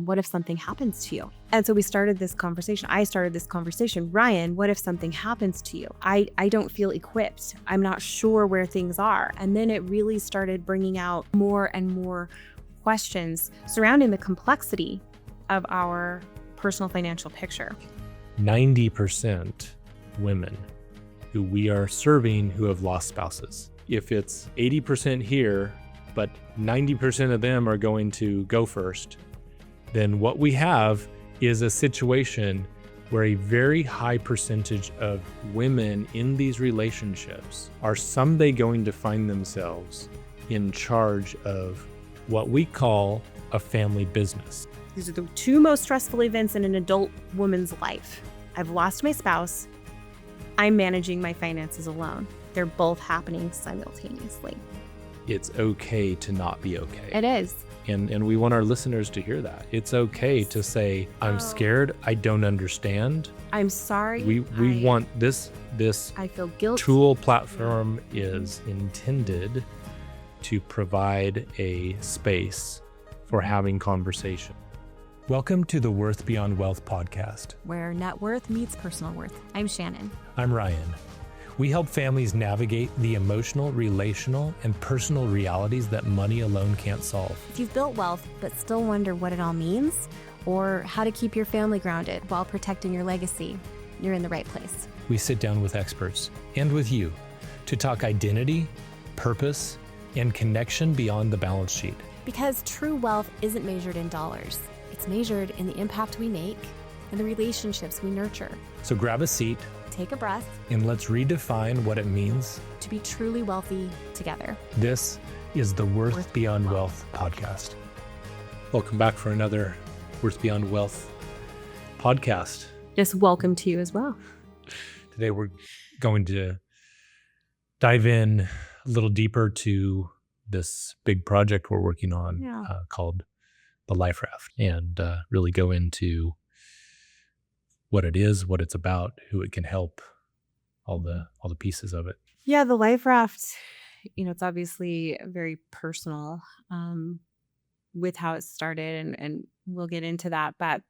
Ryan, what if something happens to you? And so we started this conversation. I started this conversation. Ryan, what if something happens to you? I don't feel equipped. I'm not sure where things are. And then it really started bringing out more and more questions surrounding the complexity of our personal financial picture. 90% women who we are serving who have lost spouses. If it's 80% here, but 90% of them are going to go first, then what we have is a situation where a very high percentage of women in these relationships are someday going to find themselves in charge of what we call a family business. These are the two most stressful events in an adult woman's life. I've lost my spouse. I'm managing my finances alone. They're both happening simultaneously. It's okay to not be okay. It is. And we want our listeners to hear that. It's okay to say, I'm scared, I don't understand. I'm sorry. We want this I feel guilty. Tool platform is intended to provide a space for having conversation. Welcome to the Worth Beyond Wealth podcast, where net worth meets personal worth. I'm Shannon. I'm Ryan. We help families navigate the emotional, relational, and personal realities that money alone can't solve. If you've built wealth but still wonder what it all means or how to keep your family grounded while protecting your legacy, you're in the right place. We sit down with experts and with you to talk identity, purpose, and connection beyond the balance sheet. Because true wealth isn't measured in dollars. It's measured in the impact we make and the relationships we nurture. So grab a seat, take a breath, and let's redefine what it means to be truly wealthy together. This is the Worth Beyond Wealth podcast. Welcome back for another Worth Beyond Wealth podcast. Just welcome to you as well. Today we're going to dive in a little deeper to this big project we're working on called the LifeRaft, and really go into what it is, what it's about, who it can help, all the pieces of it. Yeah, the LifeRaft, it's obviously very personal with how it started, and we'll get into that. But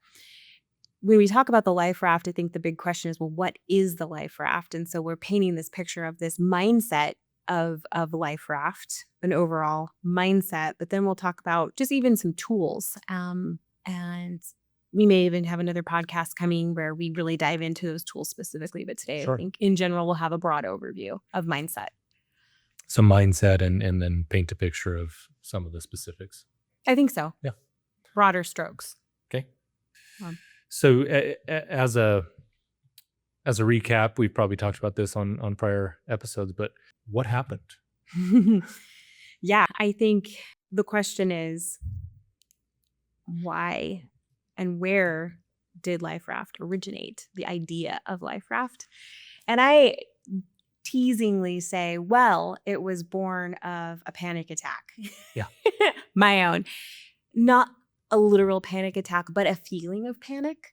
when we talk about the LifeRaft, I think the big question is, well, what is the LifeRaft? And so we're painting this picture of this mindset of LifeRaft, an overall mindset, but then we'll talk about just even some tools. And we may even have another podcast coming where we really dive into those tools specifically. But today, Sure. I think in general, we'll have a broad overview of mindset. So mindset and then paint a picture of some of the specifics. I think so. Yeah. Broader strokes. Okay. So as a recap, we've probably talked about this on prior episodes, but what happened? Yeah, I think the question is, why and where did LifeRaft originate, the idea of LifeRaft? And I teasingly say, well, it was born of a panic attack. Yeah. My own. Not a literal panic attack, but a feeling of panic.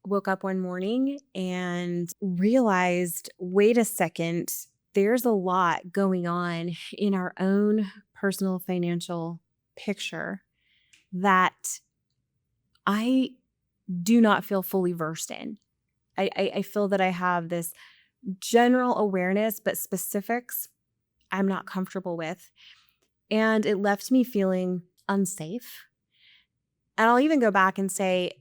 Woke up one morning and realized, wait a second, there's a lot going on in our own personal financial picture that I do not feel fully versed in. I feel that I have this general awareness, but specifics I'm not comfortable with. And it left me feeling unsafe. And I'll even go back and say,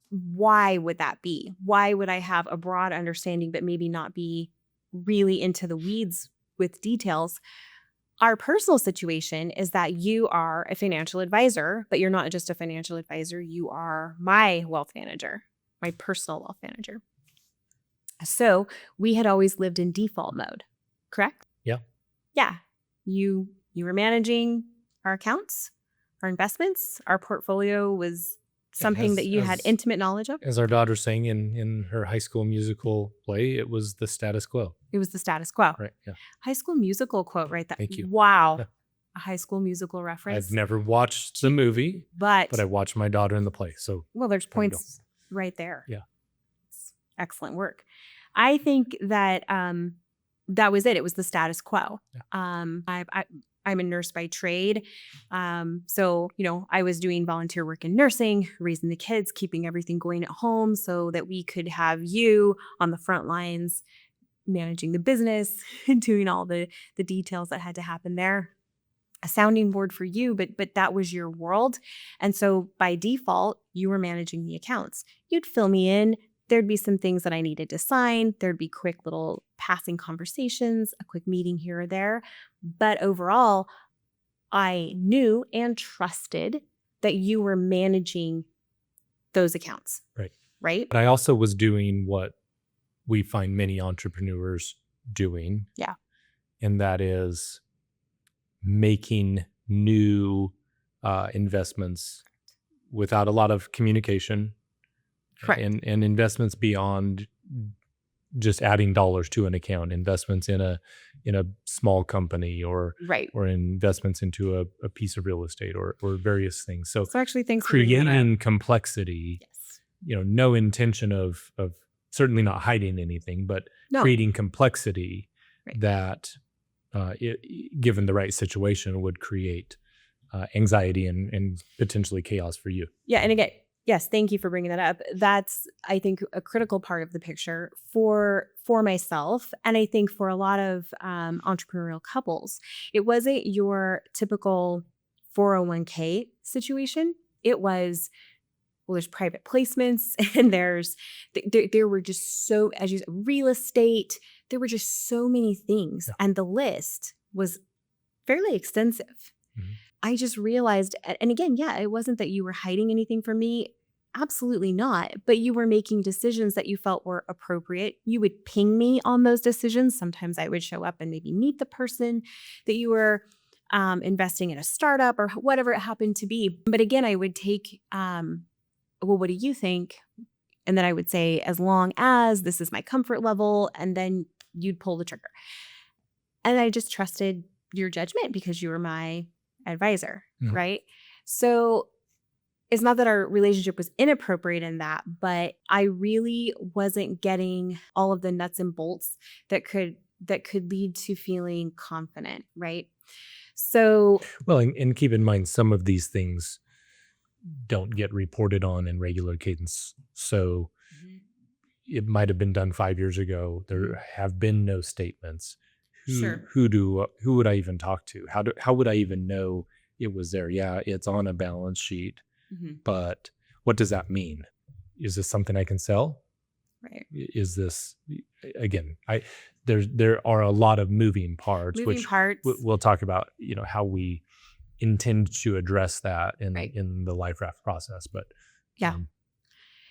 why would that be? Why would I have a broad understanding, but maybe not be really into the weeds with details? Our personal situation is that you are a financial advisor, but you're not just a financial advisor. You are my wealth manager, my personal wealth manager. So we had always lived in default mode, correct? Yeah. Yeah. You were managing our accounts, our investments. Our portfolio was something that you had intimate knowledge of. As our daughter sang in her High School Musical play, it was the status quo. It was the status quo. Right, yeah. High School Musical quote right there. Thank you. Wow. Yeah. A High School Musical reference. I've never watched the movie, but I watched my daughter in the play. So well, there's points right there. Yeah. It's excellent work. I think that that was it. It was the status quo. Yeah. I'm a nurse by trade. So, I was doing volunteer work in nursing, raising the kids, keeping everything going at home so that we could have you on the front lines, managing the business, doing all the details that had to happen there. A sounding board for you, but that was your world. And so by default, you were managing the accounts. You'd fill me in. There'd be some things that I needed to sign. There'd be quick little passing conversations, a quick meeting here or there. But overall, I knew and trusted that you were managing those accounts, Right. right? But I also was doing what we find many entrepreneurs doing. Yeah. And that is making new investments without a lot of communication. Correct. And investments beyond just adding dollars to an account, investments in a small company or Right. or investments into a piece of real estate or various things. So actually, thanks for bringing that up. creating complexity, Yes. no intention of certainly not hiding anything, but No. creating complexity Right. that given the right situation would create anxiety and potentially chaos for you. Yeah. And again, yes, thank you for bringing that up. That's, I think, a critical part of the picture for myself. And I think for a lot of entrepreneurial couples, it wasn't your typical 401k situation. It was, well, there's private placements and there were just so, as you said, real estate, there were just so many things. Yeah. And the list was fairly extensive. Mhm. I just realized, and again, yeah, it wasn't that you were hiding anything from me. Absolutely not. But you were making decisions that you felt were appropriate. You would ping me on those decisions. Sometimes I would show up and maybe meet the person that you were investing in a startup or whatever it happened to be. But again, I would take, well, what do you think? And then I would say, as long as this is my comfort level, and then you'd pull the trigger. And I just trusted your judgment because you were my advisor, Mhm. right? So it's not that our relationship was inappropriate in that, but I really wasn't getting all of the nuts and bolts that could lead to feeling confident, right? So Well, and keep in mind, some of these things don't get reported on in regular cadence. So it might have been done 5 years ago. There have been no statements. Sure. Who would I even talk to? How would I even know it was there? Yeah, it's on a balance sheet, but what does that mean? Is this something I can sell? Right. Is this, again, there are a lot of moving parts, which we'll talk about, how we intend to address that in the LifeRaft process. But yeah.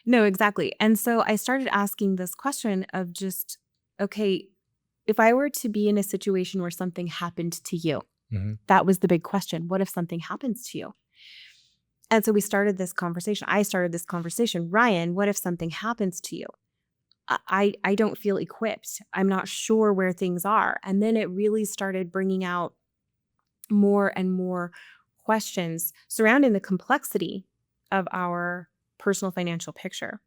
No, exactly. And so I started asking this question of just, okay, if I were to be in a situation where something happened to you, that was the big question. What if something happens to you? And so we started this conversation. I started this conversation. Ryan, what if something happens to you? I don't feel equipped. I'm not sure where things are. And then it really started bringing out more and more questions surrounding the complexity of our personal financial picture.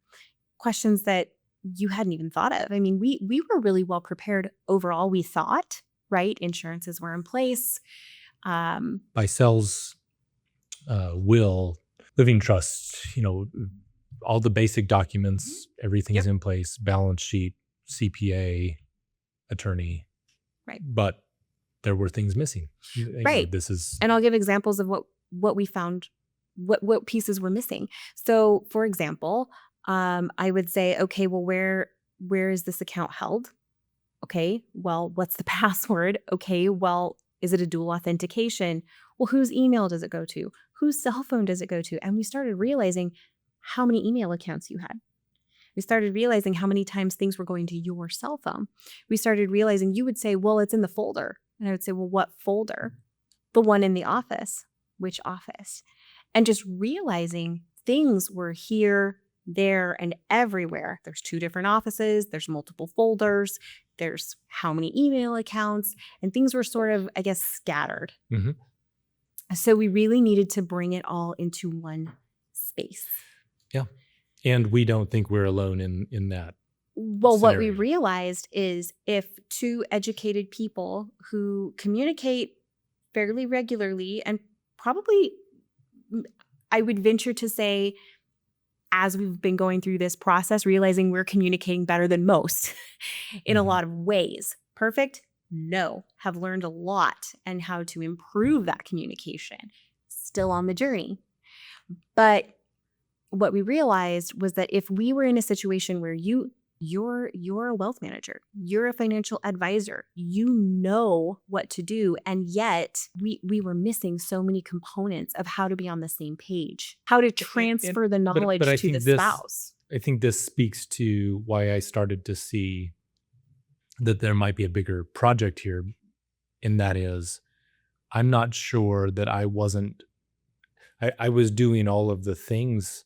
Questions that you hadn't even thought of. I mean, we were really well prepared overall, we thought, right? Insurances were in place. By Sell's will, living trust, all the basic documents, everything's in place, balance sheet, CPA, attorney. Right. But there were things missing. Right. And I'll give examples of what we found, what pieces were missing. So for example, I would say, okay, well, where is this account held? Okay, well, what's the password? Okay, well, is it a dual authentication? Well, whose email does it go to? Whose cell phone does it go to? And we started realizing how many email accounts you had. We started realizing how many times things were going to your cell phone. We started realizing you would say, well, it's in the folder. And I would say, well, what folder? The one in the office. Which office? And just realizing things were here, there, and everywhere. There's 2 different offices. There's multiple folders. There's how many email accounts, and things were sort of, I guess, scattered. So we really needed to bring it all into one space. Yeah. And we don't think we're alone in that. Well, what we realized is if 2 educated people who communicate fairly regularly, and probably, I would venture to say, as we've been going through this process, realizing we're communicating better than most in a Mhm. lot of ways. Perfect? No. Have learned a lot and how to improve that communication. Still on the journey. But what we realized was that if we were in a situation where you're a wealth manager, you're a financial advisor, you know what to do, and yet we were missing so many components of how to be on the same page, how to And transfer the but knowledge to the spouse. I think this speaks to why I started to see that there might be a bigger project here, and that is I'm not sure that I was doing all of the things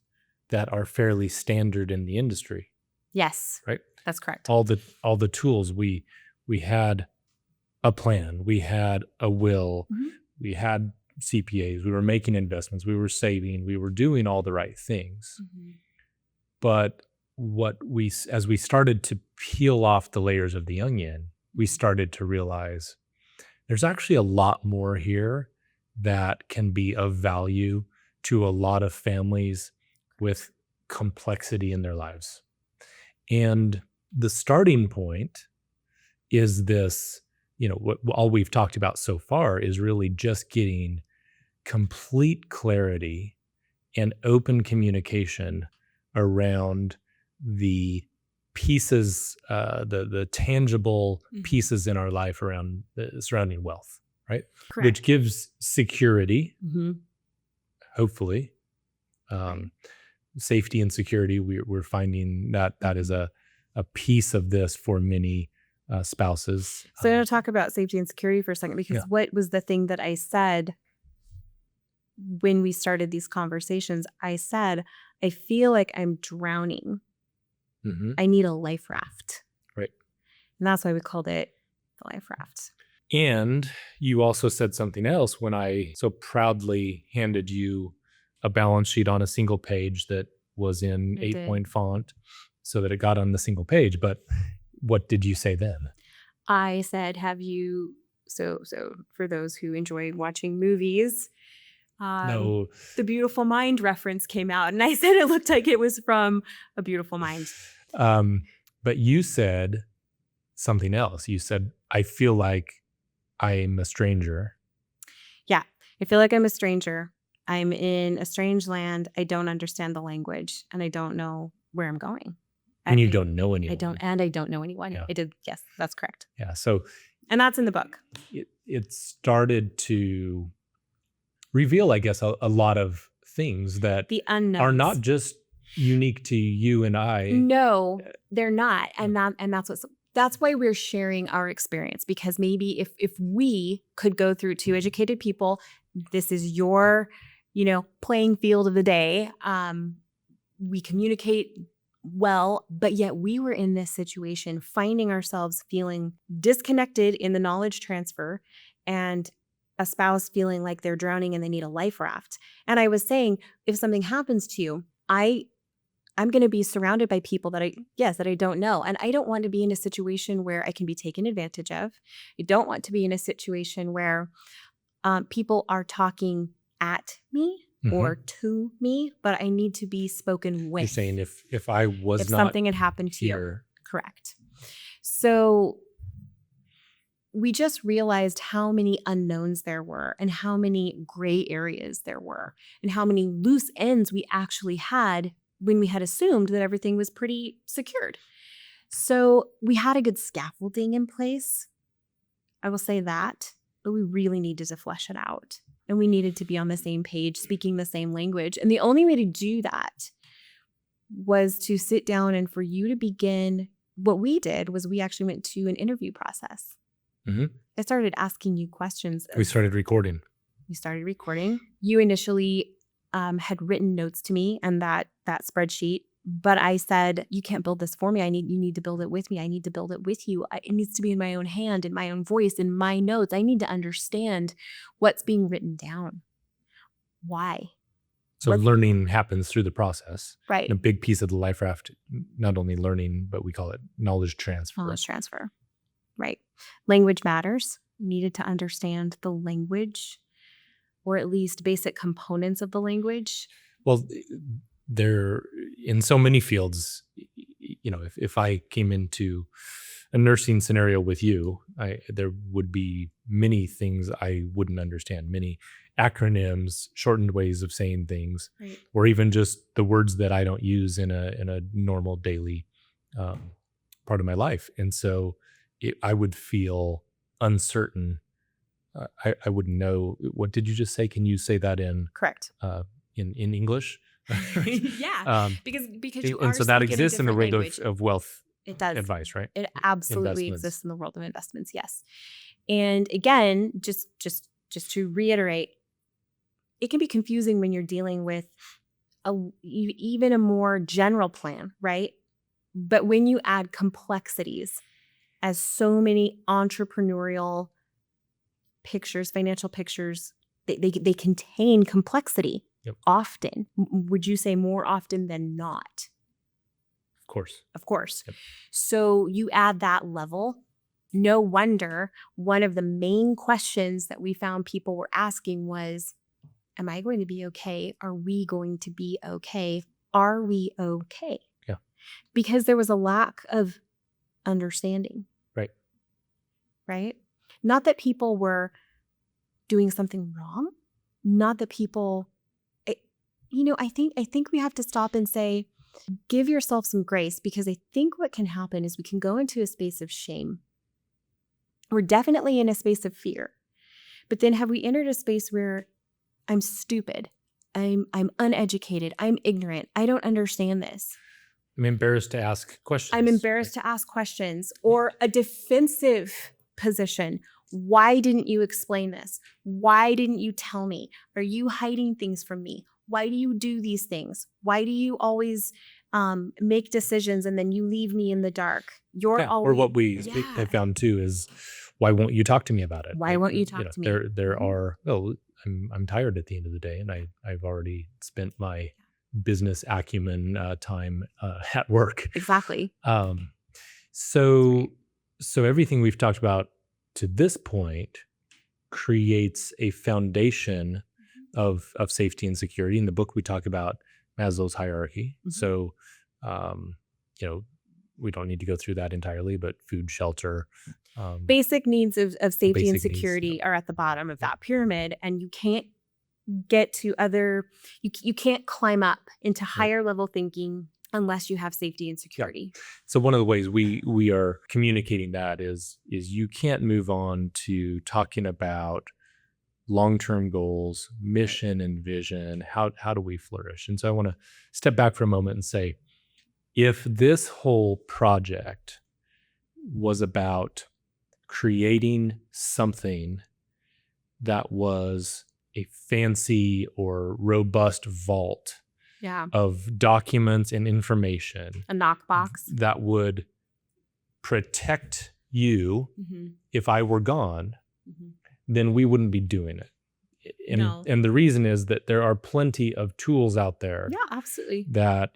that are fairly standard in the industry, Yes, right? that's correct. All the tools we had a plan, we had a will, Mhm. we had CPAs, we were making investments, we were saving, we were doing all the right things. Mhm. But as we started to peel off the layers of the onion, we started to realize there's actually a lot more here that can be of value to a lot of families with complexity in their lives. And the starting point is this, what all we've talked about so far is really just getting complete clarity and open communication around the pieces, the tangible Mhm. pieces in our life around the surrounding wealth, right? Which Correct. gives security, Mhm. hopefully, Right. um, safety and security. We're finding that that is Mhm. a piece of this for many spouses. So I'm going to talk about safety and security for a second, Yeah. because what was the thing that I said when we started these conversations? I said, I feel like I'm drowning. Hmm. I need a life raft. Right. And that's why we called it the life raft. And you also said something else when I so proudly handed you a balance sheet on a single page that was in I eight did. point font so that it got on the single page. But what did you say then? I said, have you, so for those who enjoy watching movies, No. the Beautiful Mind reference came out, and I said it looked like it was from A Beautiful Mind. Um, but you said something else. You said, I feel like I'm a stranger. Yeah, I feel like I'm a stranger. I'm in a strange land. I don't understand the language, and I don't know where I'm going. And you don't know I don't, anyone. and I don't know anyone. Yeah. I did. Yes, that's correct. Yeah. So And that's in the book. it started to reveal, I guess, a lot of things that The are not unknowns. just unique to you and I. No, they're not. Yeah. And that's why we're sharing our experience, because maybe if we could go through two educated people, this is your, playing field of the day. We communicate well, but yet we were in this situation, finding ourselves feeling disconnected in the knowledge transfer, and a spouse feeling like they're drowning and they need a life raft. And I was saying, if something happens to you, I'm going to be surrounded by people that I don't know. And I don't want to be in a situation where I can be taken advantage of. I don't want to be in a situation where people are talking at me Mhm. or to me, but I need to be spoken with. You're saying if I was If not something had happened to you. here, Correct. So we just realized how many unknowns there were, and how many gray areas there were, and how many loose ends we actually had when we had assumed that everything was pretty secured. So we had a good scaffolding in place. I will say that, but we really needed to flesh it out. And we needed to be on the same page, speaking the same language. And the only way to do that was to sit down, and for you to begin. What we did was we actually went to an interview process. Mhm. I started asking you questions. we started recording. We started recording. You initially had written notes to me and that spreadsheet, but I said, you can't build this for me. You need to build it with me. I need to build it with you. It needs to be in my own hand, in my own voice, in my notes. I need to understand what's being written down. Why? So Let's- learning happens through the process. Right. And a big piece of the life raft, not only learning, but we call it knowledge transfer. Knowledge transfer. Right. Language matters. needed to understand the language, or at least basic components of the language. Well, there in so many fields, if I came into a nursing scenario with you, there would be many things I wouldn't understand, many acronyms, shortened ways of saying things, Right. or even just the words that I don't use in a normal daily part of my life. And so I would feel uncertain. I wouldn't know. What did you just say? Can you say that Correct. in English? Yeah, Um, because you and are so that speaking a exists in the different world language. of wealth It does. advice, right? It absolutely Investments. exists in the world of investments. Yes. And again, just to reiterate, it can be confusing when you're dealing with even a more general plan, right? But when you add complexities, as so many entrepreneurial pictures, financial pictures, they contain complexity. Yep. Often. Would you say more often than not? Of course. Of course. Yep. So you add that level. No wonder one of the main questions that we found people were asking was, am I going to be okay? Are we going to be okay? Are we okay? Yeah. Because there was a lack of understanding. Right. Right? Not that people were doing something wrong. Not that people, I think we have to stop and say, give yourself some grace, because I think what can happen is we can go into a space of shame. We're definitely in a space of fear. But then have we entered a space where I'm stupid, I'm uneducated, I'm ignorant, I don't understand this. I'm embarrassed to ask questions. I'm embarrassed to ask questions, or a defensive position. Why didn't you explain this? Why didn't you tell me? Are you hiding things from me? Why do you do these things? Why do you always make decisions and then you leave me in the dark? Or what we have found too is, why won't you talk to me about it? Why won't you talk to me? There are, I'm tired at the end of the day, and I've already spent my business acumen time at work. Exactly. So everything we've talked about to this point creates a foundation of safety and security. In the book, we talk about Maslow's hierarchy. Mm-hmm. So, we don't need to go through that entirely, but food, shelter. Basic needs of safety and security are at the bottom of that pyramid, and you can't get to you can't climb up into higher level thinking unless you have safety and security. Yeah. So one of the ways we are communicating that is you can't move on to talking about long-term goals, mission and vision. How do we flourish? And so I want to step back for a moment and say, if this whole project was about creating something that was a fancy or robust vault of documents and information, a knockbox that would protect you if I were gone, then we wouldn't be doing it. And the reason is that there are plenty of tools out there. Yeah, absolutely. That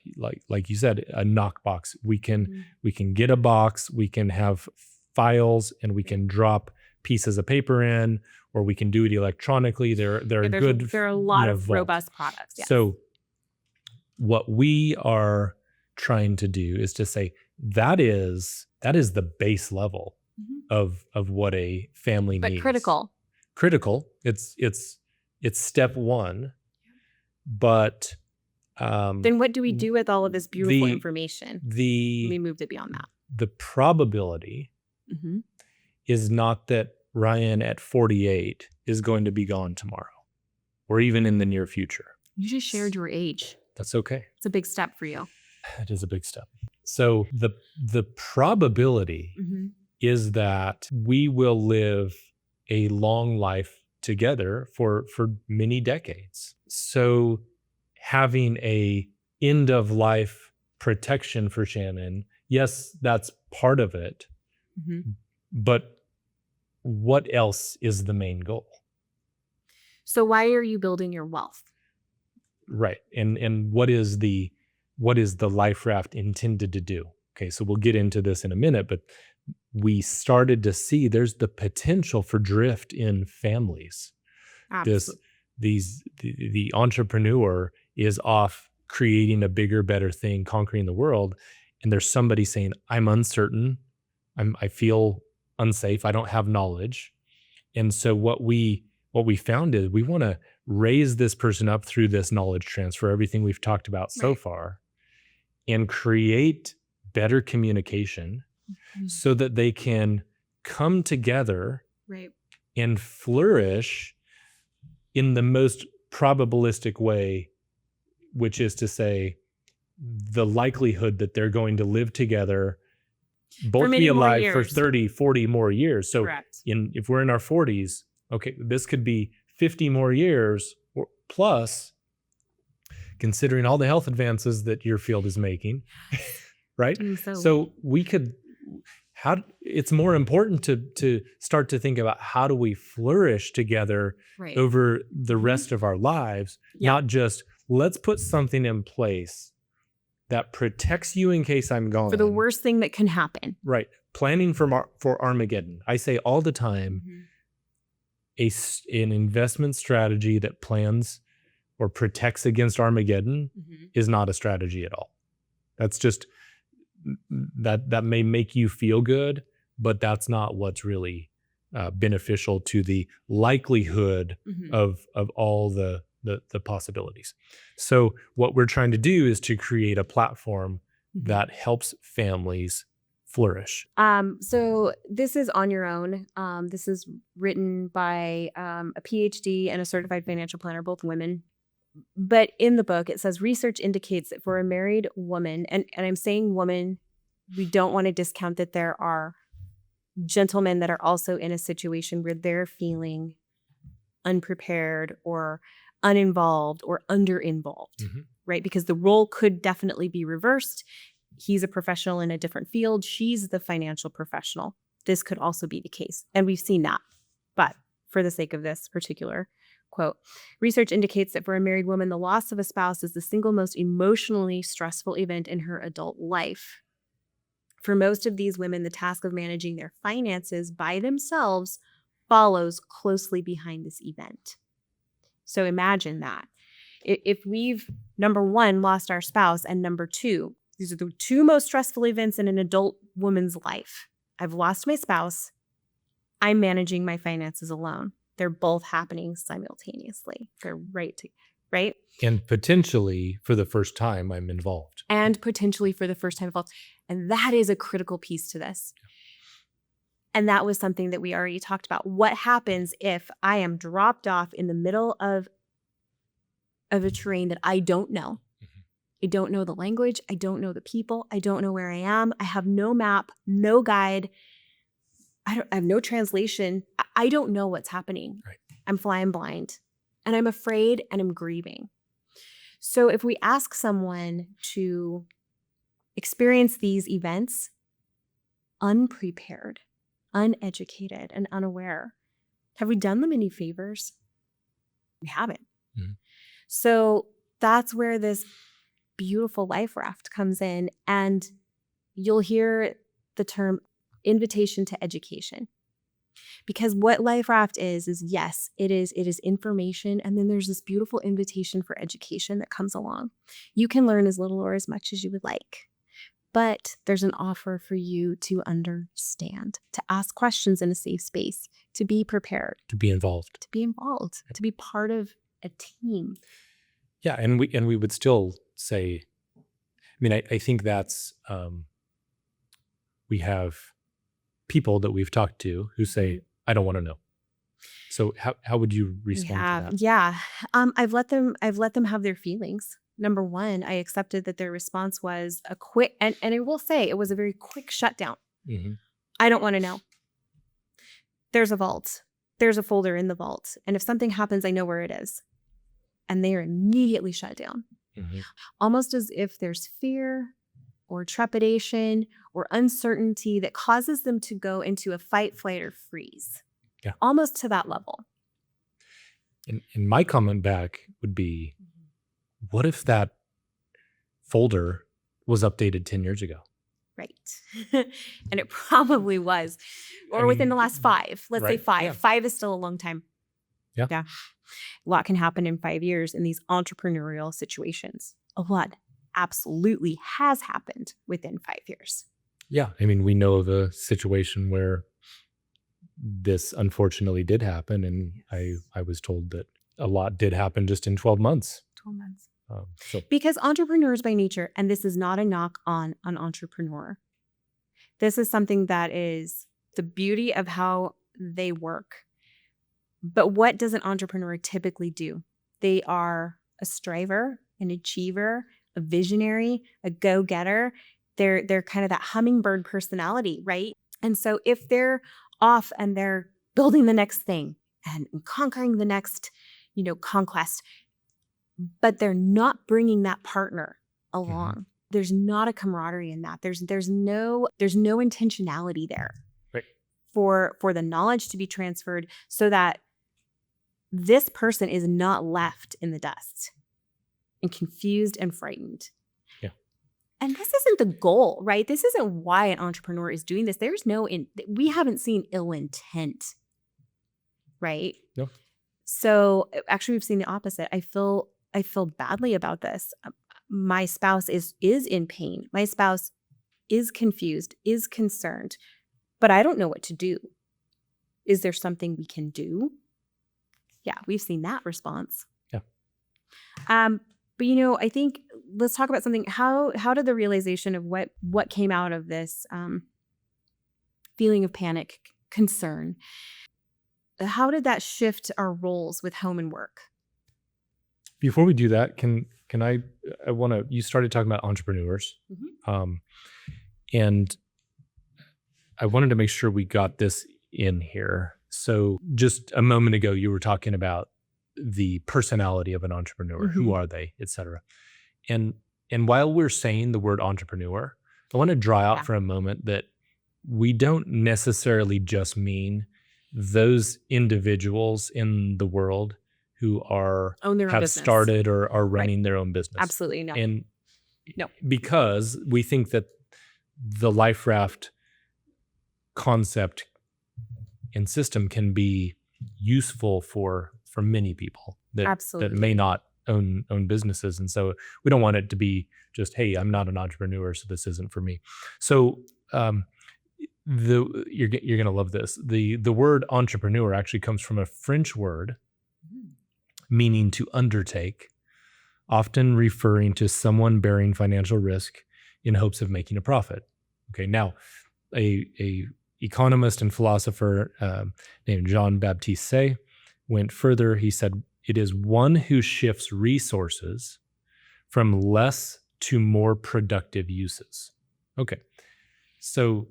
like you said, a knockbox. We can get a box, we can have files, and we can drop pieces of paper in, or we can do it electronically. There are a lot of robust products. Yes. So what we are trying to do is to say that is the base level of what a family needs. But critical. It's step one, but then what do we do with all of this beautiful information? We moved it beyond that. The probability is not that Ryan at 48 is going to be gone tomorrow, or even in the near future. You just shared your age. That's okay. It's a big step for you. It is a big step. So the probability is that we will live a long life together for many decades. So having a end of life protection for Shannon, yes, that's part of it. But what else is the main goal? So why are you building your wealth? Right. And what is the Life Raft intended to do? Okay, so we'll get into this in a minute, but we started to see there's the potential for drift in families. This Absolutely. the entrepreneur is off creating a bigger, better thing, conquering the world, and there's somebody saying, "I'm uncertain. I feel unsafe. I don't have knowledge." And so what we found is we want to raise this person up through this knowledge transfer, everything we've talked about so Right. far, and create better communication Mhm. so that they can come together Right. and flourish in the most probabilistic way, which is to say, the likelihood that they're going to live together, For both be many more alive for years. 30, 40 more years. So Correct. if we're in our 40s, okay, this could be 50 more years or plus, considering all the health advances that your field is making, right? Doing so well. So we could it's more important to start to think about how do we flourish together Right. over the rest of our lives, Yeah. not just let's put something in place that protects you in case I'm gone. For the worst thing that can happen. Right. Planning for Armageddon. I say all the time, an investment strategy that plans or protects against Armageddon is not a strategy at all. That's just that may make you feel good, but that's not what's really beneficial to the likelihood of all the possibilities. So what we're trying to do is to create a platform that helps families flourish. So this is on your own. This is written by a PhD and a certified financial planner, both women. But in the book, it says research indicates that for a married woman, and I'm saying woman, we don't want to discount that there are gentlemen that are also in a situation where they're feeling unprepared or uninvolved or under-involved, right? Because the role could definitely be reversed. He's a professional in a different field. She's the financial professional. This could also be the case. And we've seen that. But for the sake of this particular quote, research indicates that for a married woman, the loss of a spouse is the single most emotionally stressful event in her adult life. For most of these women, the task of managing their finances by themselves follows closely behind this event. So imagine that. If we've, number one, lost our spouse, and number two, these are the two most stressful events in an adult woman's life. I've lost my spouse. I'm managing my finances alone. They're both happening simultaneously. They're right? And potentially for the first time, I'm involved. And potentially for the first time involved. And that is a critical piece to this. And that was something that we already talked about. What happens if I am dropped off in the middle of a terrain that I don't know? I don't know the language. I don't know the people. I don't know where I am. I have no map, no guide. I have no translation. I don't know what's happening. Right. I'm flying blind, and I'm afraid, and I'm grieving. So if we ask someone to experience these events unprepared, uneducated, and unaware, have we done them any favors? We haven't. So that's where this beautiful life raft comes in, and you'll hear the term invitation to education. Because what life raft is yes, it is information, and then there's this beautiful invitation for education that comes along. You can learn as little or as much as you would like, but there's an offer for you to understand, to ask questions in a safe space, to be prepared, To be involved. to be part of a team. Yeah, and we would still say, I mean, I think that's we have people that we've talked to who say, I don't want to know. So how would you respond to that? Yeah. I've let them have their feelings. Number one, I accepted that their response was a quick, and I will say it was a very quick shutdown. I don't want to know. There's a vault. There's a folder in the vault. And if something happens, I know where it is. And they are immediately shut down. Almost as if there's fear or trepidation or uncertainty that causes them to go into a fight, flight, or freeze. Yeah. Almost to that level. And my comment back would be, what if that folder was updated 10 years ago? Right. And it probably was. Or within the last 5. Let's say 5. Yeah. 5 is still a long time. Yeah. A lot can happen in 5 years in these entrepreneurial situations. A lot absolutely has happened within 5 years. Yeah. I mean, we know of a situation where this unfortunately did happen. And I was told that a lot did happen just in 12 months. 12 months. So Because entrepreneurs by nature, and this is not a knock on an entrepreneur, this is something that is the beauty of how they work. But what does an entrepreneur typically do? They are a striver, an achiever, a visionary, a go-getter. They're kind of that hummingbird personality, right? And so if they're off and they're building the next thing and conquering the next, conquest, but they're not bringing that partner along. There's not a camaraderie in that. There's no intentionality there. Right. For the knowledge to be transferred so that this person is not left in the dust and confused and frightened. Yeah. And this isn't the goal, right? This isn't why an entrepreneur is doing this. We haven't seen ill intent, right? No. So actually we've seen the opposite. I feel badly about this. My spouse is in pain. My spouse is confused, is concerned, but I don't know what to do. Is there something we can do? Yeah, we've seen that response. Yeah. But I think let's talk about something. How did the realization of what came out of this feeling of panic, concern, how did that shift our roles with home and work? Before we do that, can I want to, you started talking about entrepreneurs. And I wanted to make sure we got this in here. So just a moment ago, you were talking about the personality of an entrepreneur. Who are they, et cetera. And while we're saying the word entrepreneur, I want to draw out for a moment that we don't necessarily just mean those individuals in the world who own their own have business. started or are running their own business. Absolutely no. And no, because we think that the LifeRaft concept and system can be useful for many people that may not own businesses. And so we don't want it to be just, hey, I'm not an entrepreneur, so this isn't for me. So you're going to love this. The word entrepreneur actually comes from a French word meaning to undertake, often referring to someone bearing financial risk in hopes of making a profit. Okay, now a economist and philosopher named Jean-Baptiste Say went further. He said, it is one who shifts resources from less to more productive uses. Okay, so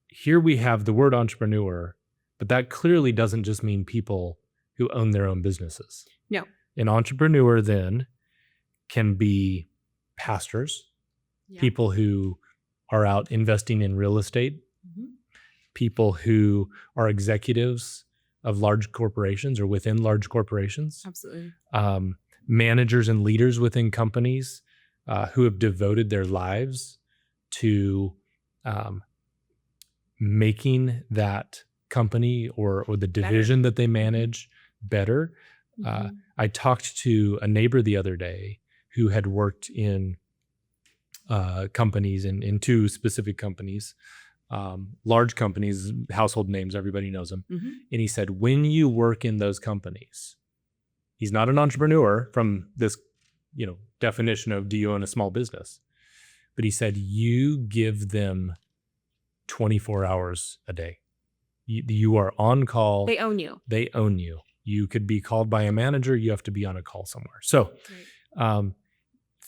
here we have the word entrepreneur, but that clearly doesn't just mean people who own their own businesses. No. An entrepreneur then can be pastors, people who are out investing in real estate, people who are executives of large corporations or within large corporations. Absolutely. Managers and leaders within companies who have devoted their lives to making that company or the division that they manage better. I talked to a neighbor the other day who had worked in companies, in 2 specific companies, large companies, household names, everybody knows them. And he said, when you work in those companies, he's not an entrepreneur from this, definition of do you own a small business? But he said, you give them 24 hours a day. You are on call. They own you. They own you. You could be called by a manager. You have to be on a call somewhere. So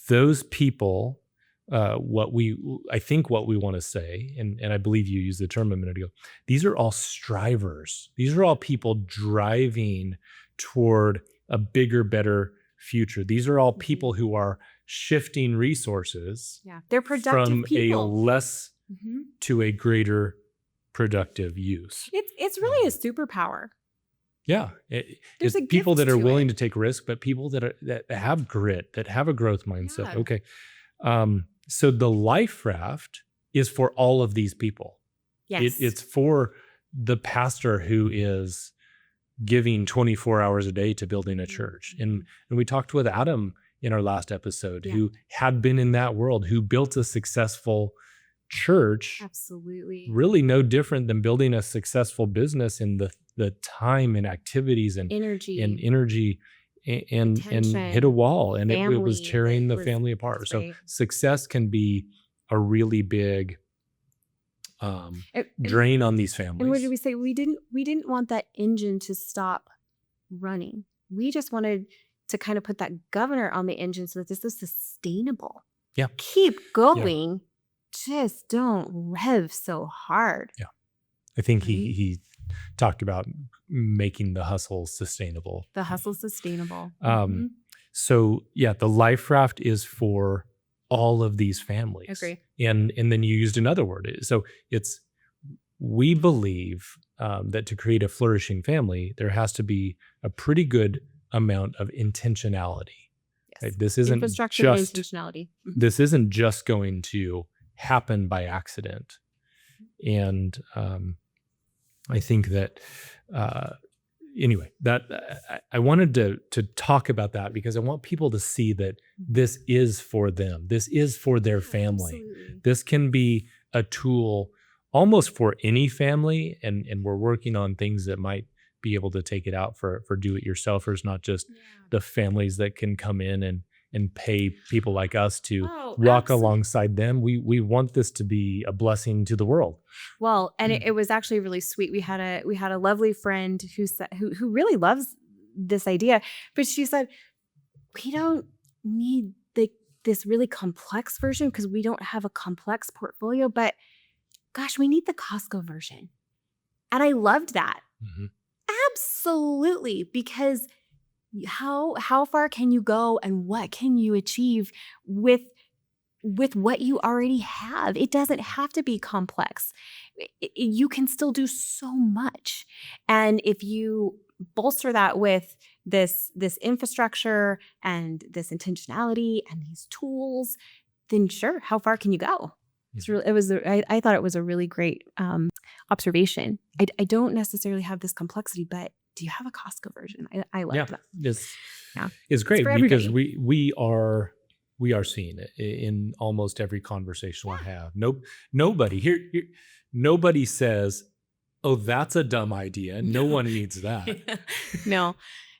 those people, what we want to say, and I believe you used the term a minute ago, these are all strivers. These are all people driving toward a bigger, better future. These are all people who are shifting resources. Yeah, they're productive from people. a less to a greater productive use. It's really a superpower. Yeah, it's people that are willing to take risk, but people that have grit, that have a growth mindset. Yeah. Okay, so the LifeRaft is for all of these people. Yes. It's for the pastor who is giving 24 hours a day to building a church. And we talked with Adam in our last episode, who had been in that world, who built a successful church. Absolutely. Really no different than building a successful business in the time and activities and energy and hit a wall. And it was tearing the family apart. So right. success can be a really big drain on these families. And what did we say? We didn't want that engine to stop running. We just wanted to kind of put that governor on the engine so that this is sustainable. Yeah. Keep going. Yeah. Just don't rev so hard. Yeah. I think he talked about making the hustle sustainable. The hustle sustainable. So yeah, the life raft is for all of these families. Agree. And then you used another word. So we believe that to create a flourishing family, there has to be a pretty good amount of intentionality. Yes. Right? This isn't infrastructure just and intentionality. This isn't just going to happen by accident. And I think that anyway, that I wanted to talk about that because I want people to see that this is for them. This is for their family. Absolutely. This can be a tool almost for any family, and we're working on things that might be able to take it out for do-it-yourselfers, not just the families that can come in and pay people like us to walk alongside them. We want this to be a blessing to the world. Well, and it was actually really sweet. We had a lovely friend who really loves this idea, but she said, we don't need this really complex version because we don't have a complex portfolio, but gosh, we need the Costco version. And I loved that. Mm-hmm. Absolutely, because how far can you go and what can you achieve with what you already have? It doesn't have to be complex. You can still do so much. And if you bolster that with this infrastructure and this intentionality and these tools, then sure, how far can you go? I thought it was a really great observation. I don't necessarily have this complexity, but do you have a Costco version? I love that. It's great because we are seeing it in almost every conversation I have. Nobody says, "Oh, that's a dumb idea." No one needs that.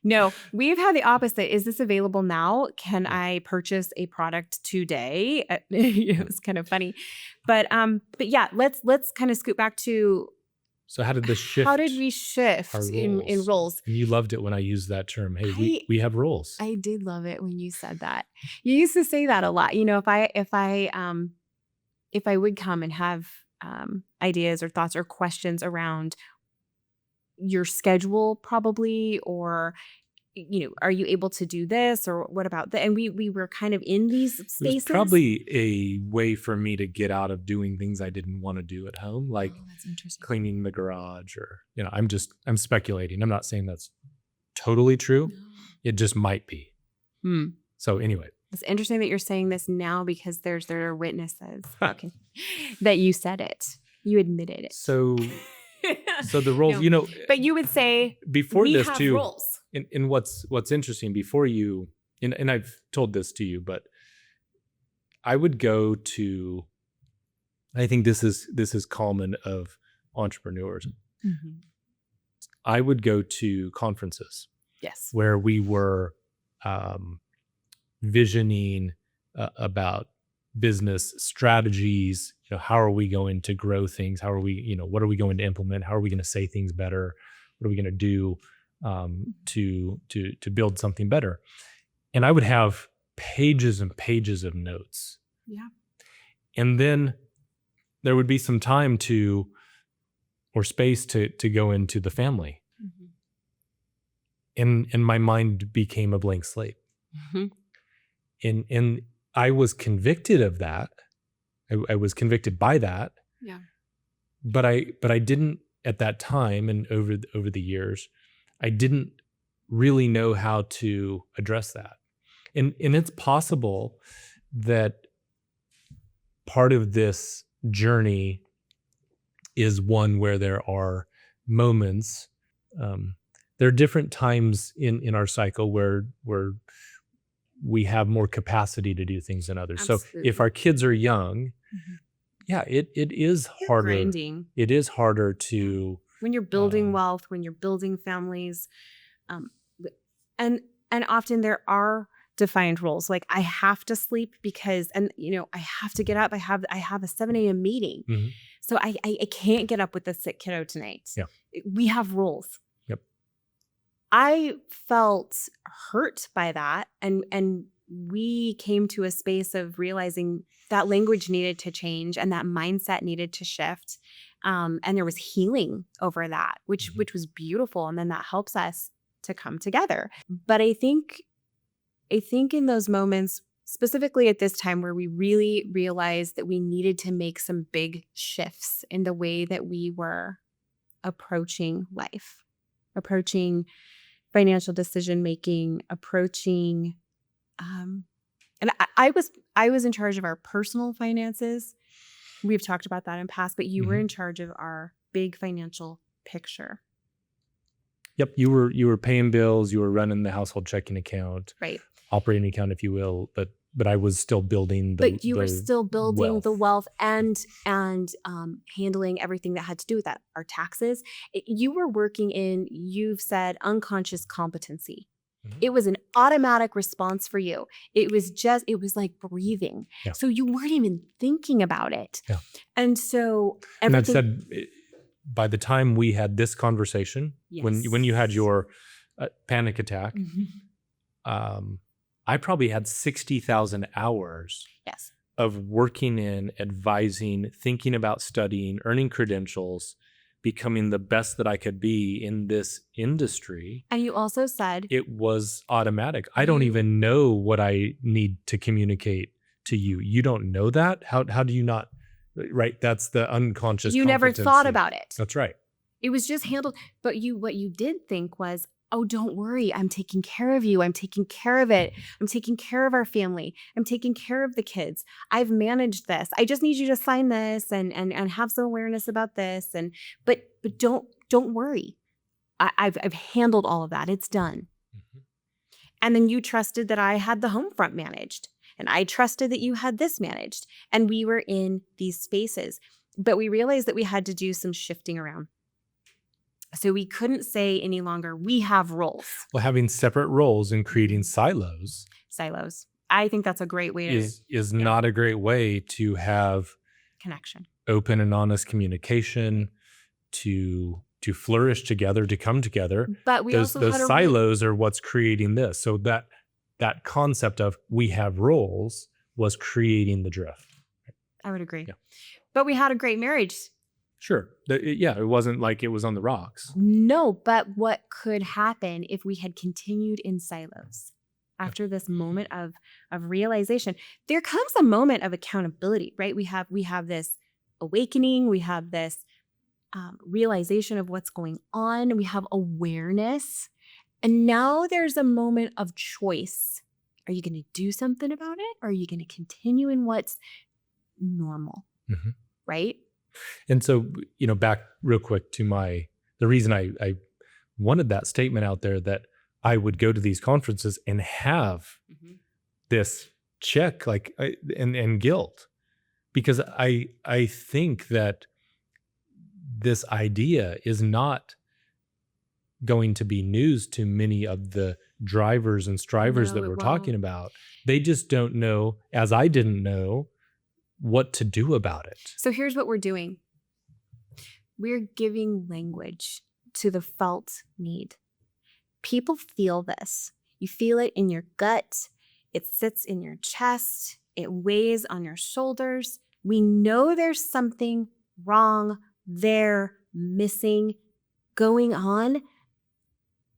No, we've had the opposite. Is this available now? Can I purchase a product today? It was kind of funny, but yeah, let's kind of scoot back to. So how did this shift? How did we shift in roles? And you loved it when I used that term. Hey, we have roles. I did love it when you said that. You used to say that a lot. You know, if I would come and have ideas or thoughts or questions around your schedule, probably, or are you able to do this, or what about that? And we were kind of in these spaces. It was probably a way for me to get out of doing things I didn't want to do at home, like cleaning the garage, or I'm speculating. I'm not saying that's totally true. No. It just might be. So anyway, it's interesting that you're saying this now because there are witnesses that you said it. You admitted it. So the roles, but you would say before we this have too. Roles. And what's interesting before you, and I've told this to you, but I would go to, I think this is common of entrepreneurs. Mm-hmm. I would go to conferences. Yes. Where we were visioning about business strategies. How are we going to grow things? How are we, what are we going to implement? How are we going to say things better? What are we going to do to build something better? And I would have pages and pages of notes. Yeah. And then there would be some time or space to go into the family. Mm-hmm. And my mind became a blank slate. Mm-hmm. And I was convicted of that. I was convicted by that. Yeah. But I didn't at that time, and over the years, I didn't really know how to address that. And it's possible that part of this journey is one where there are moments. There are different times in our cycle where we have more capacity to do things than others. So Absolutely. if our kids are young, yeah, it is You're harder. grinding. It is harder to When you're building wealth, when you're building families, and often there are defined rules. Like I have to sleep because, and I have to get up. I have a 7 a.m. meeting, so I can't get up with the sick kiddo tonight. Yeah. We have rules. Yep. I felt hurt by that, and we came to a space of realizing that language needed to change and that mindset needed to shift. And there was healing over that, which was beautiful. And then that helps us to come together. But I think in those moments, specifically at this time where we really realized that we needed to make some big shifts in the way that we were approaching life, approaching financial decision making, approaching, and I was in charge of our personal finances. We've talked about that in past, but you were in charge of our big financial picture. Yep, you were paying bills, you were running the household checking account, right? Operating account, if you will, but I was still building But you were still building wealth. the wealth and handling everything that had to do with that. Our taxes. You were working in, you've said, unconscious competency. It was an automatic response for you. It was like breathing. Yeah. So you weren't even thinking about it. Yeah. And so everything. And that said, by the time we had this conversation, yes. when you had your panic attack, I probably had 60,000 hours yes. of working in, advising, thinking about studying, earning credentials, becoming the best that I could be in this industry. And you also said it was automatic. I don't even know what I need to communicate to you. You don't know that? How do you not? Right. That's the unconscious. You never thought about it. That's right. It was just handled. But what you did think was, oh, don't worry. I'm taking care of you. I'm taking care of it. I'm taking care of our family. I'm taking care of the kids. I've managed this. I just need you to sign this and have some awareness about this. But don't worry. I've handled all of that. It's done. And then you trusted that I had the home front managed. And I trusted that you had this managed. And we were in these spaces. But we realized that we had to do some shifting around. So we couldn't say any longer, we have roles. Well, having separate roles and creating silos. I think that's a great way to... is not a great way to have... connection. Open and honest communication, to flourish together, to come together. But we also those silos are what's creating this. So that concept of we have roles was creating the drift. I would agree. Yeah. But we had a great marriage. Sure. It wasn't like it was on the rocks. No, but what could happen if we had continued in silos? After this moment of realization, there comes a moment of accountability, right? We have this awakening. We have this realization of what's going on. We have awareness. And now there's a moment of choice. Are you going to do something about it? Or are you going to continue in what's normal? Right? And so, back real quick to the reason I wanted that statement out there, that I would go to these conferences and have this check, and guilt, because I think that this idea is not going to be news to many of the drivers and strivers that we're talking about. They just don't know, as I didn't know, what to do about it. So here's what we're doing. We're giving language to the felt need. People feel this. You feel it in your gut. It sits in your chest. It weighs on your shoulders. We know there's something wrong there, missing, going on,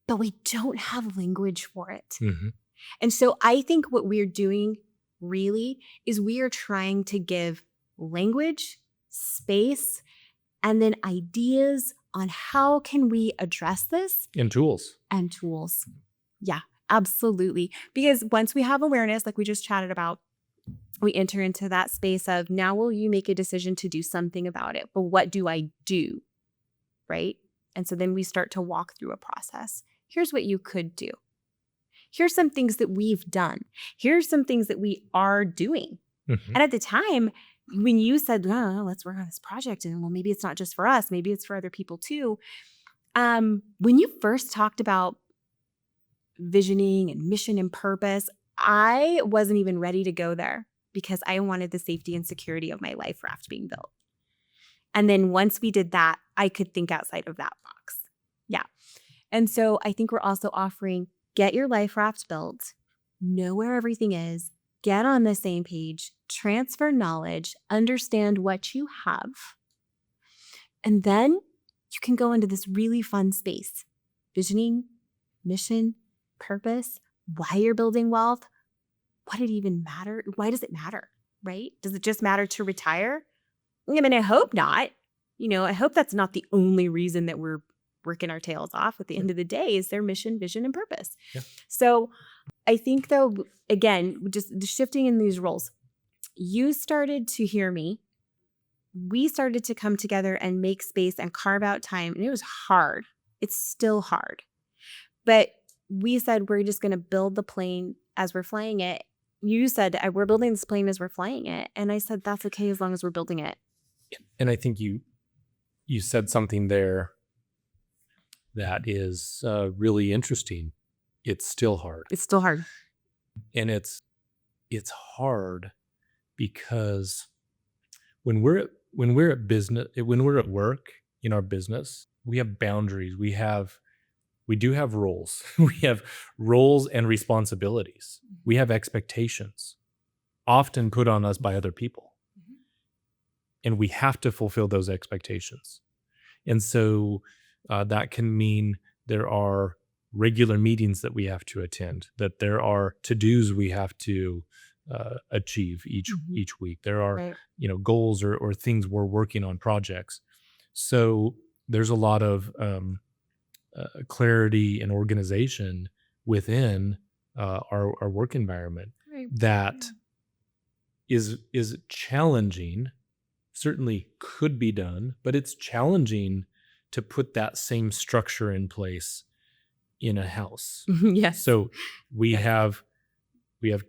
but we don't have language for it. And so I think what we're doing really is we are trying to give language, space, and then ideas on how can we address this. And tools. Yeah, absolutely. Because once we have awareness, like we just chatted about, we enter into that space of now will you make a decision to do something about it? But what do I do? Right? And so then we start to walk through a process. Here's what you could do. Here's some things that we've done. Here's some things that we are doing. Mhm. And at the time, when you said, oh, let's work on this project, and well, maybe it's not just for us, maybe it's for other people too. When you first talked about visioning and mission and purpose, I wasn't even ready to go there because I wanted the safety and security of my life raft being built. And then once we did that, I could think outside of that box. Yeah. And so I think we're also offering get your life raft built, know where everything is, get on the same page, transfer knowledge, understand what you have. And then you can go into this really fun space, visioning, mission, purpose, why you're building wealth. What did it even matter? Why does it matter, right? Does it just matter to retire? I mean, I hope not. I hope that's not the only reason that we're working our tails off. At the end of the day, is their mission, vision, and purpose. Yeah. So I think, though, again, just shifting in these roles, you started to hear me. We started to come together and make space and carve out time. And it was hard. It's still hard. But we said, we're just going to build the plane as we're flying it. You said, we're building this plane as we're flying it. And I said, that's okay as long as we're building it. And I think you said something there that is really interesting. It's still hard. It's still hard. And it's hard because when we're at business, when we're at work in our business, we have boundaries. We do have roles. We have roles and responsibilities. We have expectations often put on us by other people. And we have to fulfill those expectations. And so that can mean there are regular meetings that we have to attend, that there are to-dos we have to achieve each week. There are goals or things we're working on, projects. So there's a lot of clarity and organization within our work environment that is challenging. Certainly could be done, but it's challenging to put that same structure in place in a house. Yes. So we have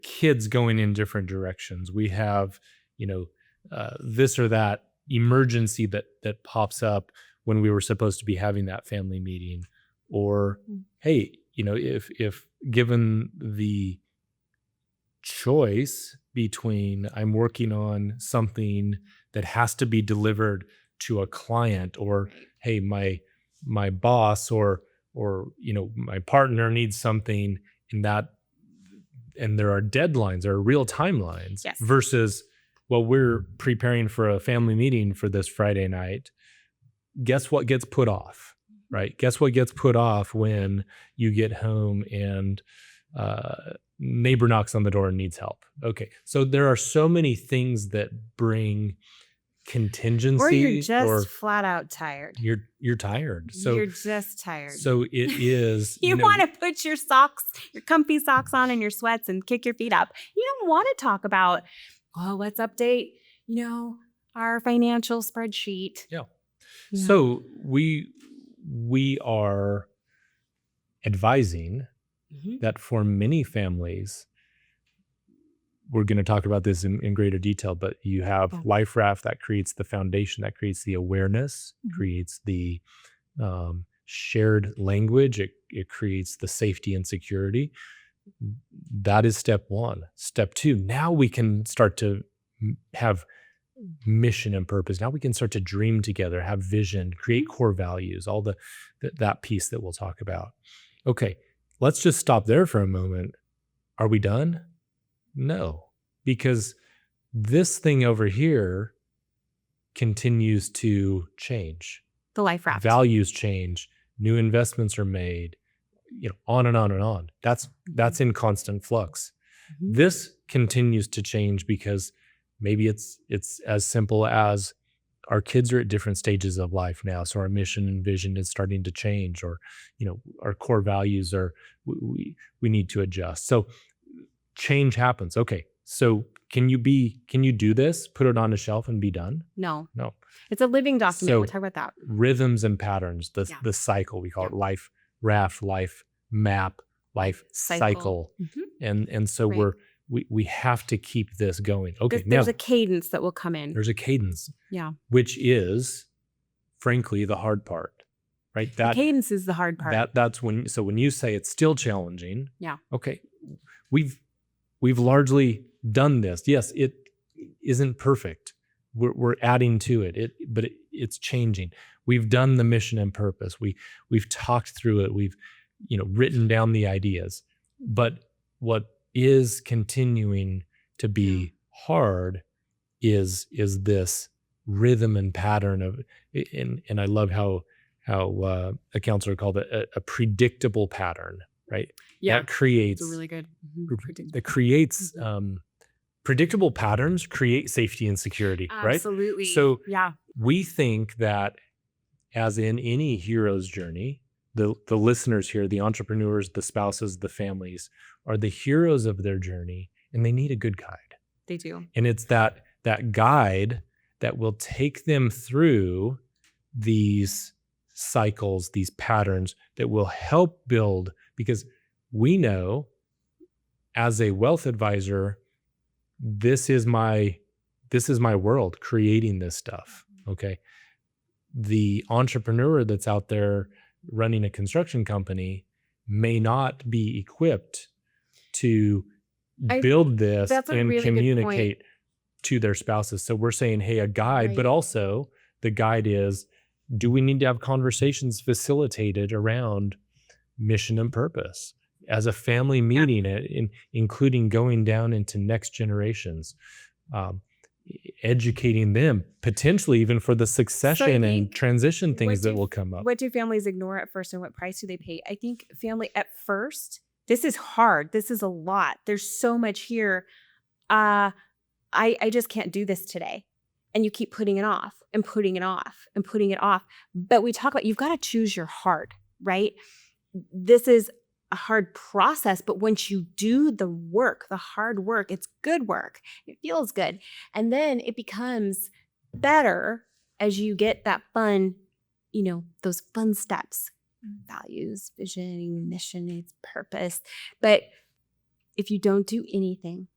kids going in different directions. We have, this or that emergency that pops up when we were supposed to be having that family meeting. Or, hey, if given the choice between I'm working on something that has to be delivered to a client, or hey, my boss or my partner needs something, and there are deadlines, there are real timelines. Yes. Versus, well, we're preparing for a family meeting for this Friday night. Guess what gets put off, right? Guess what gets put off when you get home and neighbor knocks on the door and needs help. Okay. So there are so many things that bring contingency, or you're just flat out tired. You're tired. So you're just tired. So it is. You want to put your comfy socks on and your sweats and kick your feet up. You don't want to talk about, let's update, our financial spreadsheet. Yeah. So we are advising that for many families, we're going to talk about this in greater detail, but you have LifeRaft that creates the foundation, that creates the awareness, creates the shared language, it creates the safety and security. That is step one. Step two, now we can start to have mission and purpose. Now we can start to dream together, have vision, create core values, all that piece that we'll talk about. Okay, let's just stop there for a moment. Are we done? No, because this thing over here continues to change. The life raft. Values change, new investments are made, on and on and on. That's in constant flux. This continues to change because maybe it's as simple as our kids are at different stages of life now. So our mission and vision is starting to change, or, our core values we need to adjust. So change happens. Okay, So can you do this, put it on a shelf and be done? No. No. It's a living document. So We'll talk about that. rhythms and patterns, Yeah. the cycle, we call Yeah. it life raft, life map, life cycle. And so Right. we have to keep this going. Okay. There's now a cadence that will come in. there's a cadence, Yeah. which is frankly the hard part, right? The cadence is the hard part. That's when you say it's still challenging. Yeah. Okay. We've largely done this. Yes, it isn't perfect. We're adding to it. But it's changing. We've done the mission and purpose. We've talked through it. We've written down the ideas. But what is continuing to be hard is this rhythm and pattern of, and I love how a counselor called it a predictable pattern, right? Yeah, that creates it's really good. that creates predictable patterns create safety and security, right? Absolutely. So yeah, we think that, as in any hero's journey, the listeners here, the entrepreneurs, the spouses, the families, are the heroes of their journey, and they need a good guide. they do. And it's that guide that will take them through these cycles, these patterns that will help build, because we know as a wealth advisor, this is my world, creating this stuff. Okay. The entrepreneur that's out there running a construction company may not be equipped to build this and really communicate to their spouses. So we're saying, hey, a guide, Right. but also the guide is, do we need to have conversations facilitated around mission and purpose as a family meeting, including going down into next generations, educating them, potentially even for the succession and transition things that will come up. What do families ignore at first, and what price do they pay? I think family at first, this is hard. This is a lot. There's so much here. I just can't do this today. And you keep putting it off and putting it off and putting it off. But we talk about, you've got to choose your hard, right? This is a hard process, but once you do the work, the hard work, it's good work. It feels good. And then it becomes better as you get that fun, those fun steps, values, vision, mission, its purpose. But if you don't do anything,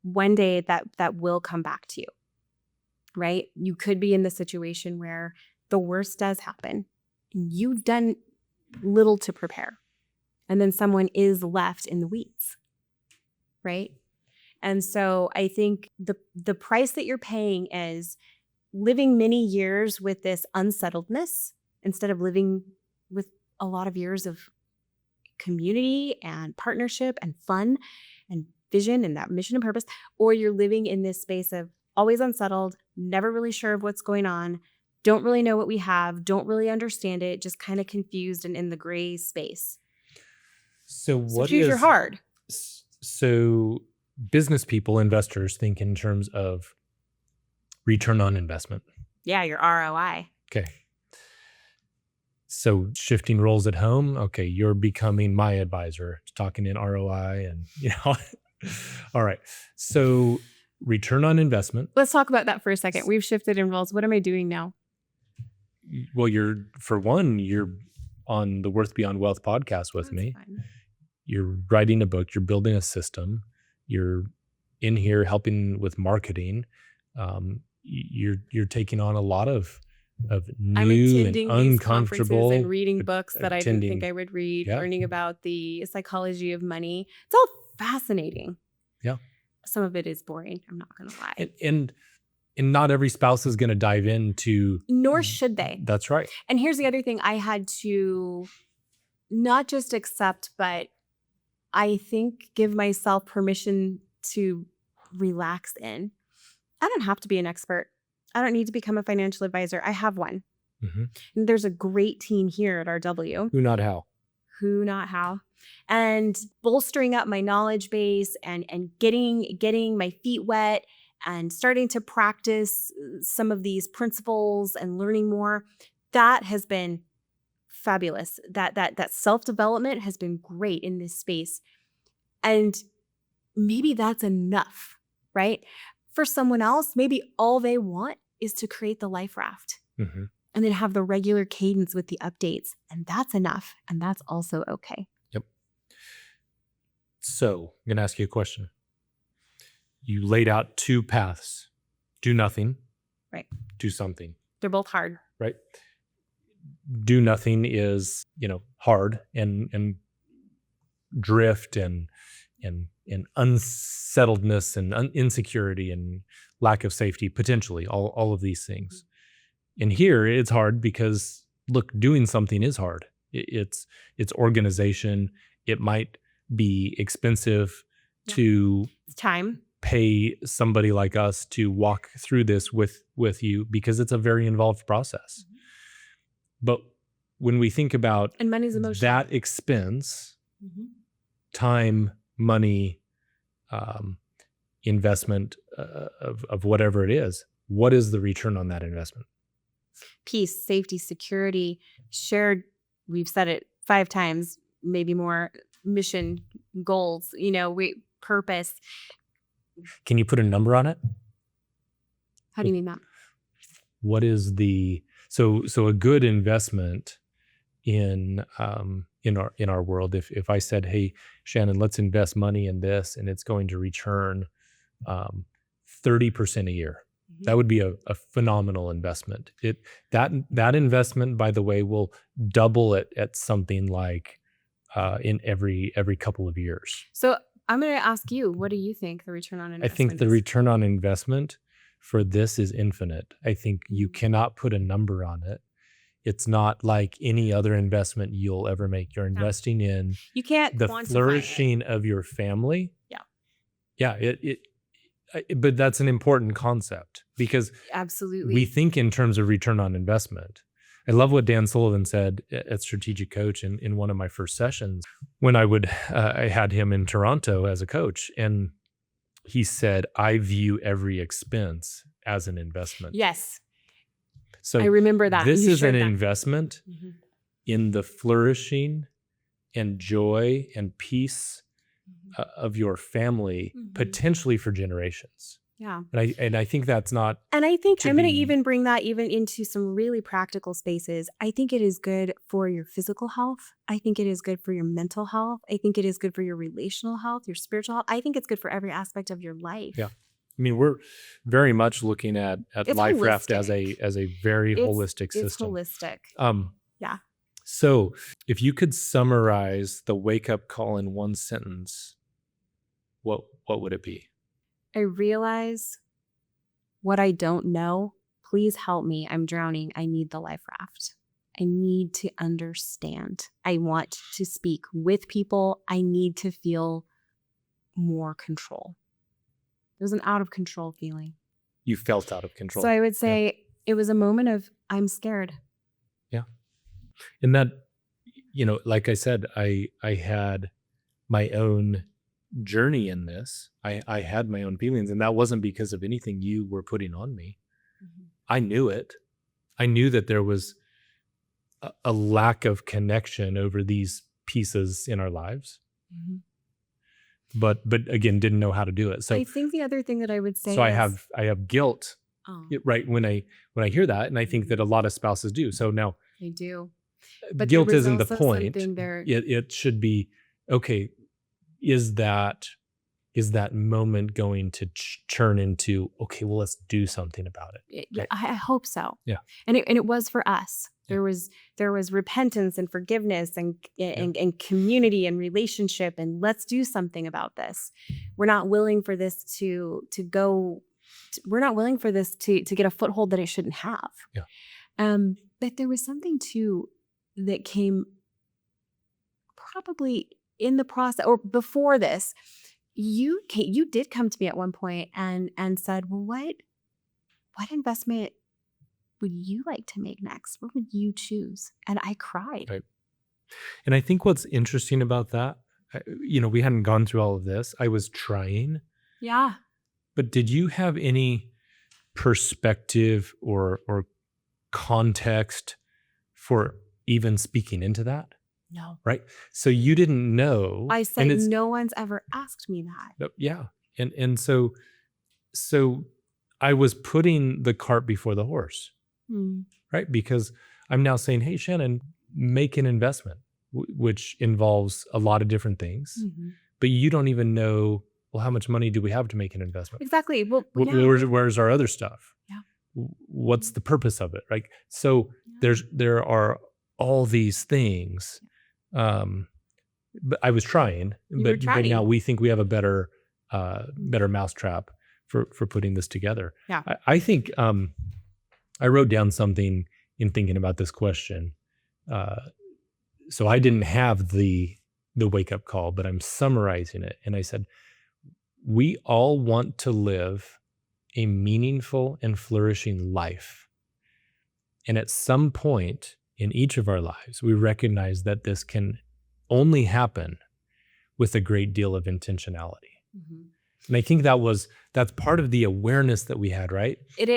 one day that will come back to you, right? You could be in the situation where the worst does happen. You've done little to prepare. And then someone is left in the weeds, right? And so I think the price that you're paying is living many years with this unsettledness instead of living with a lot of years of community and partnership and fun and vision and that mission and purpose, or you're living in this space of always unsettled, never really sure of what's going on, don't really know what we have, don't really understand it, just kind of confused and in the gray space. So choose your hard. So business people, investors, think in terms of return on investment. Yeah, your ROI. Okay. So shifting roles at home. Okay, you're becoming my advisor, talking in ROI and all right. So return on investment. Let's talk about that for a second. We've shifted in roles. What am I doing now? Well, you're on the Worth Beyond Wealth podcast with me. Fine. You're writing a book, you're building a system, you're in here helping with marketing. You're taking on a lot of new and uncomfortable and reading books that I didn't think I would read, learning about the psychology of money. It's all fascinating. Yeah. Some of it is boring. I'm not going to lie. And not every spouse is going to dive into. Nor should they. That's right. And here's the other thing I had to not just accept, but I think give myself permission to relax in. I don't have to be an expert. I don't need to become a financial advisor. I have one. Mm-hmm. And there's a great team here at RW. Who, not how. Who, not how. And bolstering up my knowledge base and getting my feet wet and starting to practice some of these principles and learning more, that has been fabulous. That self-development has been great in this space. And maybe that's enough, right? For someone else, maybe all they want is to create the life raft Mm-hmm. and then have the regular cadence with the updates. And that's enough. And that's also okay. Yep. So I'm going to ask you a question. You laid out two paths. Do nothing. Right. Do something. They're both hard. Right. Do nothing is, hard and drift and unsettledness and insecurity and lack of safety, potentially, all of these things. And here it's hard because, look, doing something is hard. It's organization. It might be expensive to time. Pay somebody like us to walk through this with you because it's a very involved process. Mm-hmm. But when we think about and money's emotional. That expense, mm-hmm. time, money, investment of whatever it is, what is the return on that investment? Peace, safety, security, shared, we've said it 5 times, maybe more, mission, goals, purpose. Can you put a number on it? How do you mean that? What is so a good investment in our world? If I said, hey, Shannon, let's invest money in this and it's going to return 30% a year. Mm-hmm. That would be a phenomenal investment. That investment, by the way, will double it at something like in every couple of years. So I'm going to ask you, what do you think the return on investment I think the return on investment for this is infinite. I think you cannot put a number on it. It's not like any other investment you'll ever make. You're investing in you can't the flourishing of your family. Yeah. But that's an important concept because absolutely we think in terms of return on investment. I love what Dan Sullivan said at Strategic Coach in one of my first sessions when I had him in Toronto as a coach. And he said, I view every expense as an investment. Yes. So I remember that. This is an investment in the flourishing and joy and peace of your family, potentially for generations. Yeah. And I think that's not. And I think I'm going to even bring that even into some really practical spaces. I think it is good for your physical health. I think it is good for your mental health. I think it is good for your relational health, your spiritual health. I think it's good for every aspect of your life. Yeah. I mean, we're very much looking at LifeRaft as a very holistic system. It's holistic. Yeah. So if you could summarize the wake-up call in one sentence, what would it be? I realize what I don't know. Please help me. I'm drowning. I need the life raft. I need to understand. I want to speak with people. I need to feel more control. It was an out of control feeling. You felt out of control. So I would say it was a moment of, I'm scared. Yeah. And that, like I said, I had my own journey in this. I had my own feelings, and that wasn't because of anything you were putting on me. Mm-hmm. I knew it. I knew that there was a lack of connection over these pieces in our lives. Mm-hmm. But again, didn't know how to do it. So I think the other thing that I would say I have guilt, right? When I hear that, and I think that a lot of spouses do. So now they do. But guilt isn't the point. It should be, okay, is that moment going to turn into, okay, well, let's do something about it? Right? I hope so. Yeah. And it was for us. There was repentance and forgiveness and community and relationship, and let's do something about this. We're not willing for this to go. We're not willing for this to get a foothold that it shouldn't have. Yeah. But there was something too that came probably in the process or before this. You did come to me at one point and said, well, what investment would you like to make next? What would you choose? And I cried. Right. And I think what's interesting about that, we hadn't gone through all of this. I was trying. Yeah. But did you have any perspective or context for even speaking into that? No. right? So you didn't know. I And said, it's no one's ever asked me that. yeah. And so I was putting the cart before the horse, Hmm. right? Because I'm now saying, hey, Shannon, make an investment, which involves a lot of different things, Mhm. but you don't even know, well, how much money do we have to make an investment? Exactly. Well, yeah. Where's our other stuff? Yeah. What's the purpose of it? Right. So Yeah. there are all these things. But I was trying, You were but now trying. we think we have a better mousetrap for putting this together. Yeah. I think I wrote down something in thinking about this question. So I didn't have the wake up call, but I'm summarizing it, and I said we all want to live a meaningful and flourishing life, and at some point in each of our lives, we recognize that this can only happen with a great deal of intentionality. Mhm. And I think that's part of the awareness that we had, right? But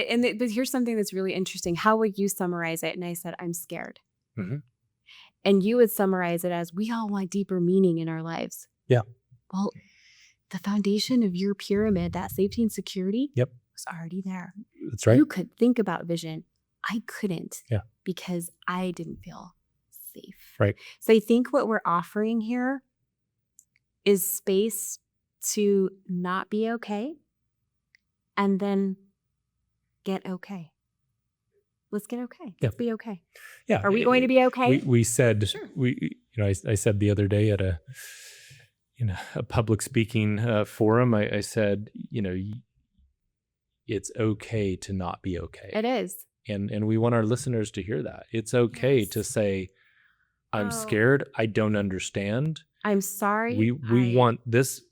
here's something that's really interesting. How would you summarize it? And I said, I'm scared. Mhm. And you would summarize it as, we all want deeper meaning in our lives. Yeah. Well, the foundation of your pyramid, that safety and security, Yep. was already there. That's right. You could think about vision. I couldn't. Yeah. Because I didn't feel safe. Right. So I think what we're offering here is space to not be okay and then get okay. Let's get okay. Yeah. Let's be okay. Yeah. Are we going to be okay? We said, Sure. I said the other day at a public speaking forum, I said, it's okay to not be okay. It is. And we want our listeners to hear that. It's okay Yes. to say, I'm scared. I don't understand. I'm sorry. We want this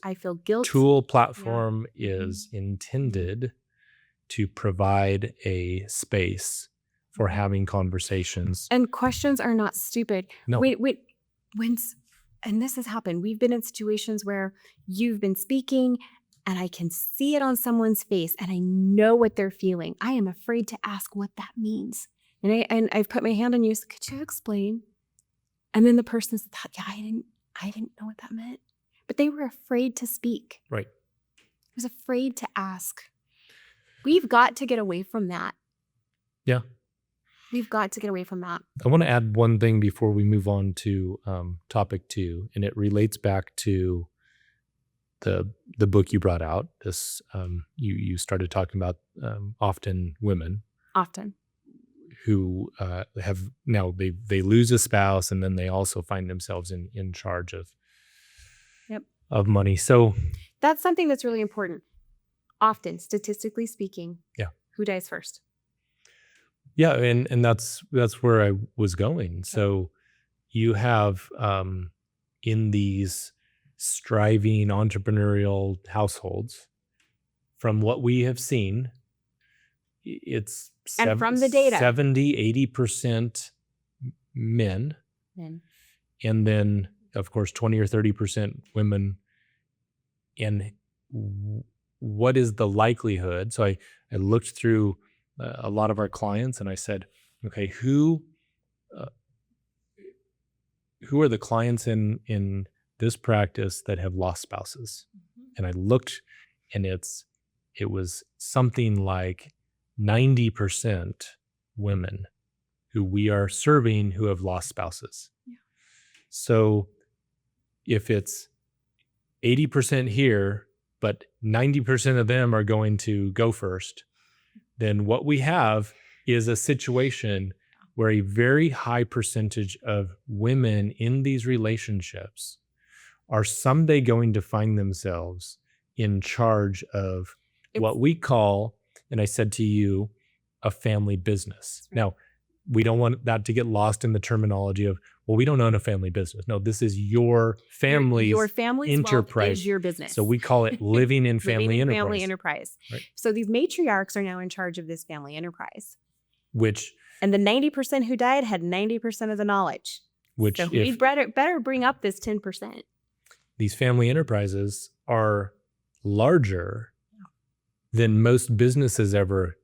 I feel guilt. tool platform is intended to provide a space for having conversations. And questions are not stupid. No. And this has happened. We've been in situations where you've been speaking and I can see it on someone's face and I know what they're feeling. I am afraid to ask what that means. And I've put my hand on you. So could you explain? And then the person's thought, yeah, I didn't know what that meant. But they were afraid to speak. Right. I was afraid to ask. We've got to get away from that. Yeah. We've got to get away from that. I want to add one thing before we move on to topic 2, and it relates back to the book you brought out. This you started talking about often women who have now they lose a spouse, and then they also find themselves in charge of money. So that's something that's really important. Often, statistically speaking, who dies first? Yeah, and that's where I was going. So you have in these striving entrepreneurial households, from what we have seen, it's and from the data, 70-80% men, and then of course 20 or 30% women. And what is the likelihood? So I looked through a lot of our clients and I said, okay, who are the clients in this practice that have lost spouses? And I looked, and it was something like 90% women who we are serving who have lost spouses. Yeah. So if it's 80% here, but 90% of them are going to go first, then what we have is a situation where a very high percentage of women in these relationships are someday going to find themselves in charge of what we call, and I said to you, a family business. Right. Now, we don't want that to get lost in the terminology of, well, we don't own a family business. No, this is your family's enterprise. Wealth is your business. So we call it living in family enterprise. Family enterprise. Right. So these matriarchs are now in charge of this family enterprise. And the 90% who died had 90% of the knowledge. So we better bring up this 10%. These family enterprises are larger than most businesses ever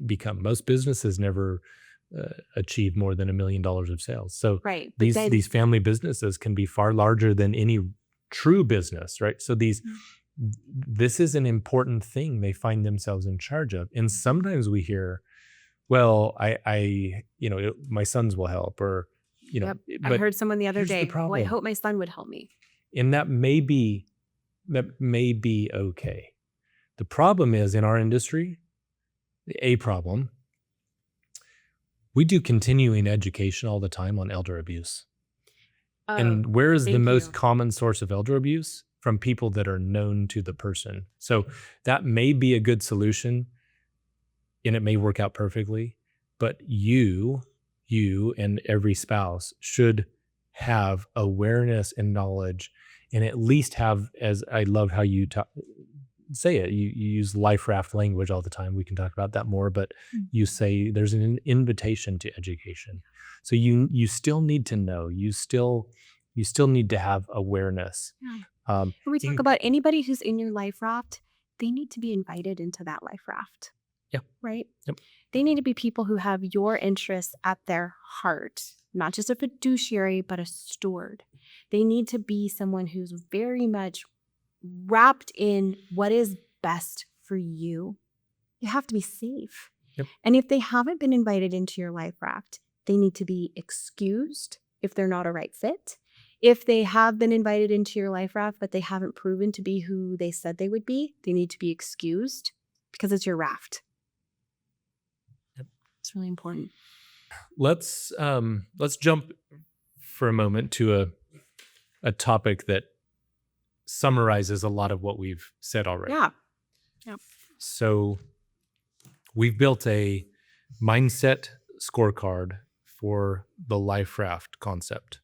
become. Most businesses never achieve more than $1 million of sales. So Right. But these family businesses can be far larger than any true business, right? So this is an important thing they find themselves in charge of. And sometimes we hear, well, my sons will help, or, Yep. I but heard someone the other here's the day, well, I problem. hope my son would help me. And that may be okay. The problem is, in our industry, a problem, we do continuing education all the time on elder abuse. Oh, and where is the thank most you. common source of elder abuse? From people that are known to the person. So that may be a good solution, and it may work out perfectly, but you and every spouse should have awareness and knowledge, and at least have, as I love how you say it, you use LifeRaft language all the time. We can talk about that more, but you say there's an invitation to education. So you still need to know. You still need to have awareness. Yeah. When we talk about anybody who's in your life raft, they need to be invited into that life raft. Yeah. Right? Yep. They need to be people who have your interests at their heart, not just a fiduciary, but a steward. They need to be someone who's very much wrapped in what is best for you. You have to be safe. Yep. And if they haven't been invited into your life raft, they need to be excused if they're not a right fit. If they have been invited into your life raft, but they haven't proven to be who they said they would be, they need to be excused because it's your raft. Yep. It's really important. Let's jump for a moment to a topic that summarizes a lot of what we've said already. Yeah. Yeah. So we've built a mindset scorecard for the life raft concept.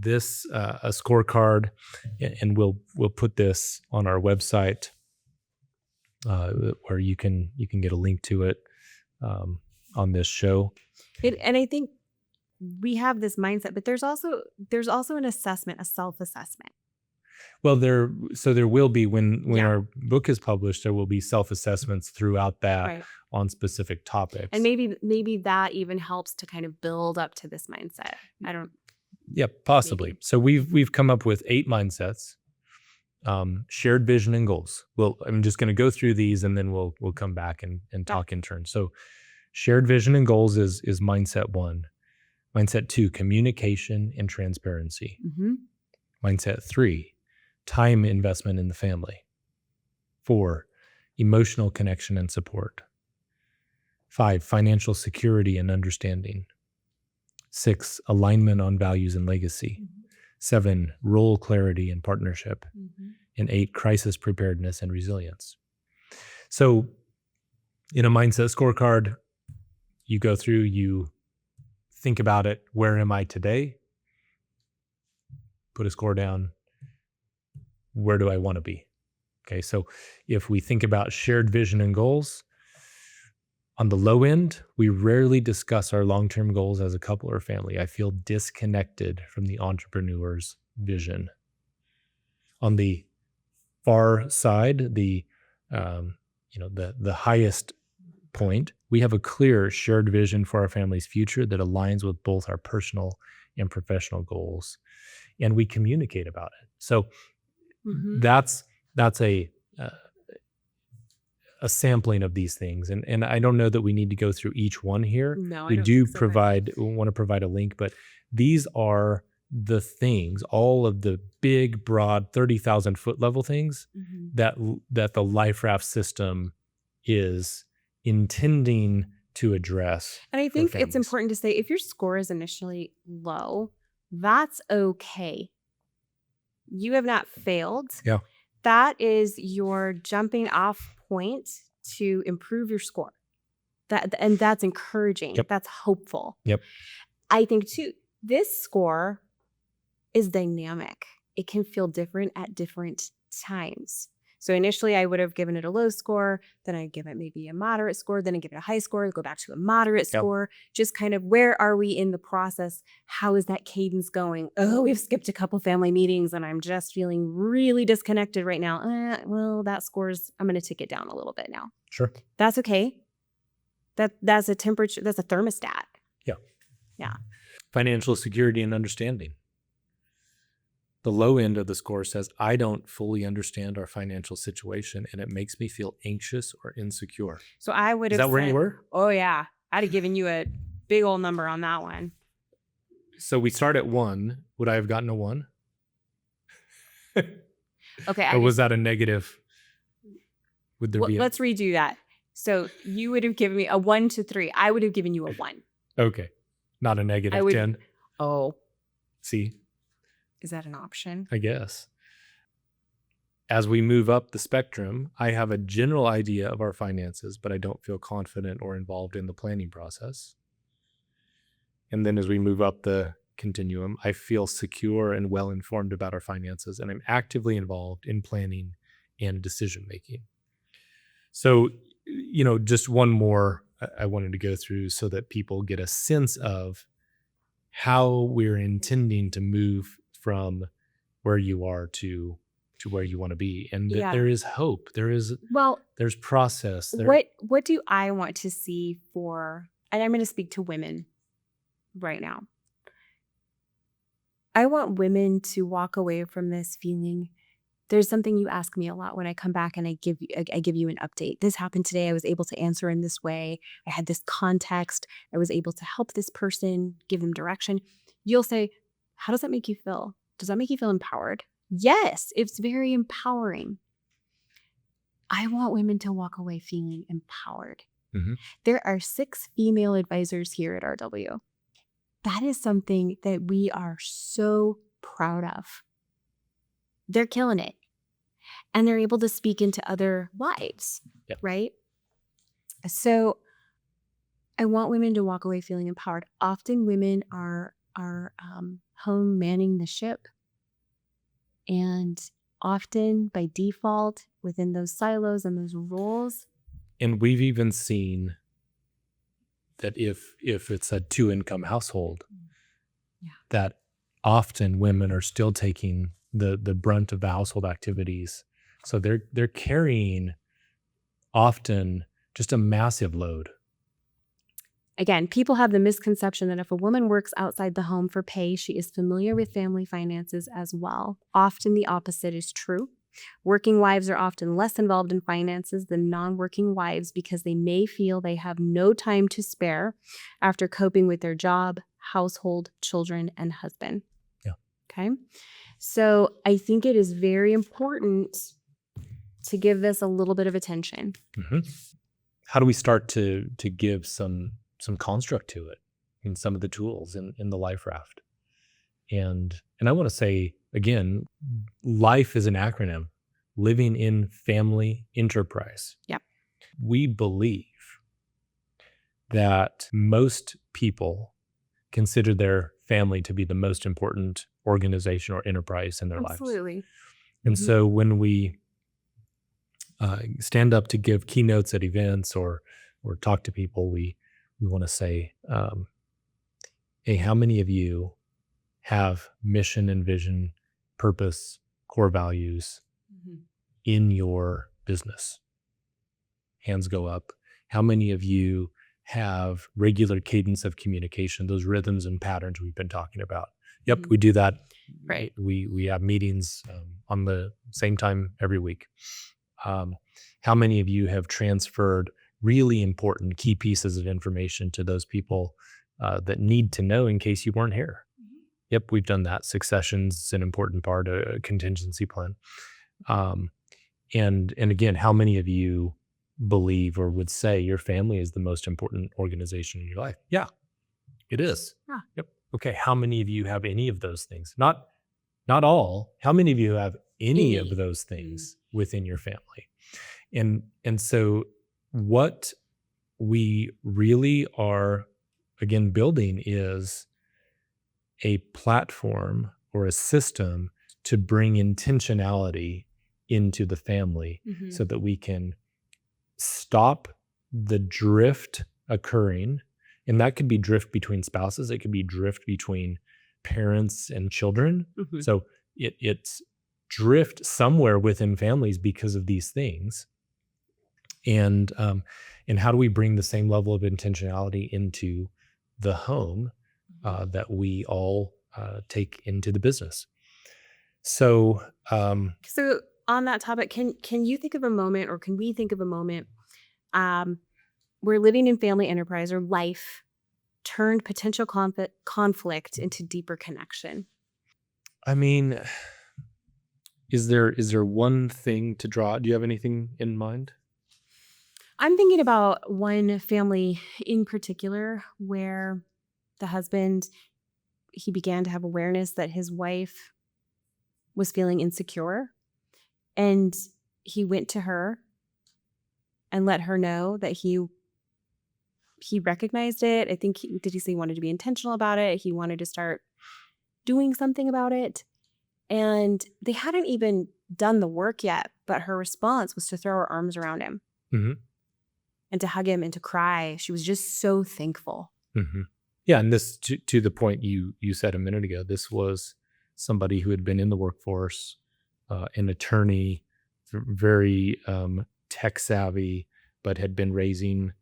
This a scorecard, and we'll put this on our website, where you can get a link to it on this show. And I think we have this mindset, but there's also an assessment, a self-assessment. Well, there will be, when our book is published, there will be self-assessments throughout that on specific topics. And maybe that even helps to kind of build up to this mindset. Yeah, possibly. Maybe. So we've come up with 8 mindsets, shared vision and goals. Well, I'm just going to go through these, and then we'll come back and talk in turn. So shared vision and goals is mindset 1. Mindset 2, communication and transparency. Mm-hmm. Mindset 3, time investment in the family. 4, emotional connection and support. 5, financial security and understanding. 6, alignment on values and legacy. Mm-hmm. 7, role clarity and partnership. Mm-hmm. And 8, crisis preparedness and resilience. So in a mindset scorecard, you go through, you think about it. Where am I today? Put a score down. Where do I want to be? Okay, so if we think about shared vision and goals, on the low end, we rarely discuss our long-term goals as a couple or family. I feel disconnected from the entrepreneur's vision. On the far side, the highest point, we have a clear shared vision for our family's future that aligns with both our personal and professional goals, and we communicate about it. So that's a sampling of these things, and I don't know that we need to go through each one here. No, we do want to provide a link, but these are the things, all of the big, broad, 30,000 foot level things that the Life Raft system is intending to address. And I think it's important to say, if your score is initially low, that's okay. You have not failed. Yeah. That is your jumping off point to improve your score. And that's encouraging. Yep. That's hopeful. Yep. I think too, this score is dynamic. It can feel different at different times. So initially I would have given it a low score, then I'd give it maybe a moderate score, then I'd give it a high score, go back to a moderate score. Just kind of, where are we in the process? How is that cadence going? Oh, we've skipped a couple family meetings and I'm just feeling really disconnected right now. Well, that score's, I'm going to tick it down a little bit now. Sure. That's okay. That's a temperature, that's a thermostat. Yeah. Yeah. Financial security and understanding. The low end of the score says, I don't fully understand our financial situation and it makes me feel anxious or insecure. So I would Is have that where you were? Oh yeah. I'd have given you a big old number on that one. So we start at 1. Would I have gotten a 1? Okay. Or was that a negative? Would there be let's redo that. So you would have given me a 1 to 3. I would have given you a 1. Okay. Not a negative 10. Oh. See? Is that an option? I guess. As we move up the spectrum, I have a general idea of our finances, but I don't feel confident or involved in the planning process. And then as we move up the continuum, I feel secure and well-informed about our finances, and I'm actively involved in planning and decision-making. So, just one more I wanted to go through so that people get a sense of how we're intending to move from where you are to where you want to be. And that there is hope. There's process. What do I want to see for, and I'm going to speak to women right now. I want women to walk away from this feeling. There's something you ask me a lot when I come back and I give you an update. This happened today. I was able to answer in this way. I had this context. I was able to help this person, give them direction. You'll say, how does that make you feel? Does that make you feel empowered? Yes, it's very empowering. I want women to walk away feeling empowered. Mm-hmm. There are 6 female advisors here at RW. That is something that we are so proud of. They're killing it. And they're able to speak into other lives, right? So I want women to walk away feeling empowered. Often women are home manning the ship. And often by default, within those silos and those roles. And we've even seen that if it's a 2-income household, that often women are still taking the brunt of the household activities. So they're carrying often just a massive load. Again, people have the misconception that if a woman works outside the home for pay, she is familiar with family finances as well. Often the opposite is true. Working wives are often less involved in finances than non-working wives because they may feel they have no time to spare after coping with their job, household, children, and husband. Yeah. Okay. So I think it is very important to give this a little bit of attention. Mm-hmm. How do we start to give some construct to it in some of the tools in the LifeRaft? And I want to say, again, LIFE is an acronym, Living in Family Enterprise. Yep. We believe that most people consider their family to be the most important organization or enterprise in their lives. Absolutely. And so when we stand up to give keynotes at events or talk to people, we want to say, hey, how many of you have mission and vision, purpose, core values in your business? Hands go up. How many of you have regular cadence of communication, those rhythms and patterns we've been talking about? Yep, we do that. Right. We have meetings on the same time every week. How many of you have transferred really important key pieces of information to those people that need to know in case you weren't here? Yep, we've done that. Succession's an important part, a contingency plan. And again, how many of you believe or would say your family is the most important organization in your life? Yeah, it is. Yeah. Yep. Okay, how many of you have any of those things? Not all. How many of you have any of those things within your family? And so what we really are, again, building is a platform or a system to bring intentionality into the family so that we can stop the drift occurring. And that could be drift between spouses. It could be drift between parents and children. So it's drift somewhere within families because of these things. And how do we bring the same level of intentionality into the home that we all take into the business? So, So on that topic, can you think of a moment, or can we think of a moment um, where living in family enterprise or life turned potential conflict into deeper connection? I mean, is there one thing to draw? Do you have anything in mind? I'm thinking about one family in particular where the husband, he began to have awareness that his wife was feeling insecure, and he went to her and let her know that he recognized it. I think did he say he wanted to be intentional about it? He wanted to start doing something about it. And they hadn't even done the work yet, but her response was to throw her arms around him Hmm. and to hug him and to cry. She was just so thankful. Hmm. Yeah, and this to the point you said a minute ago. This was somebody who had been in the workforce, an attorney, very tech savvy, but had been raising,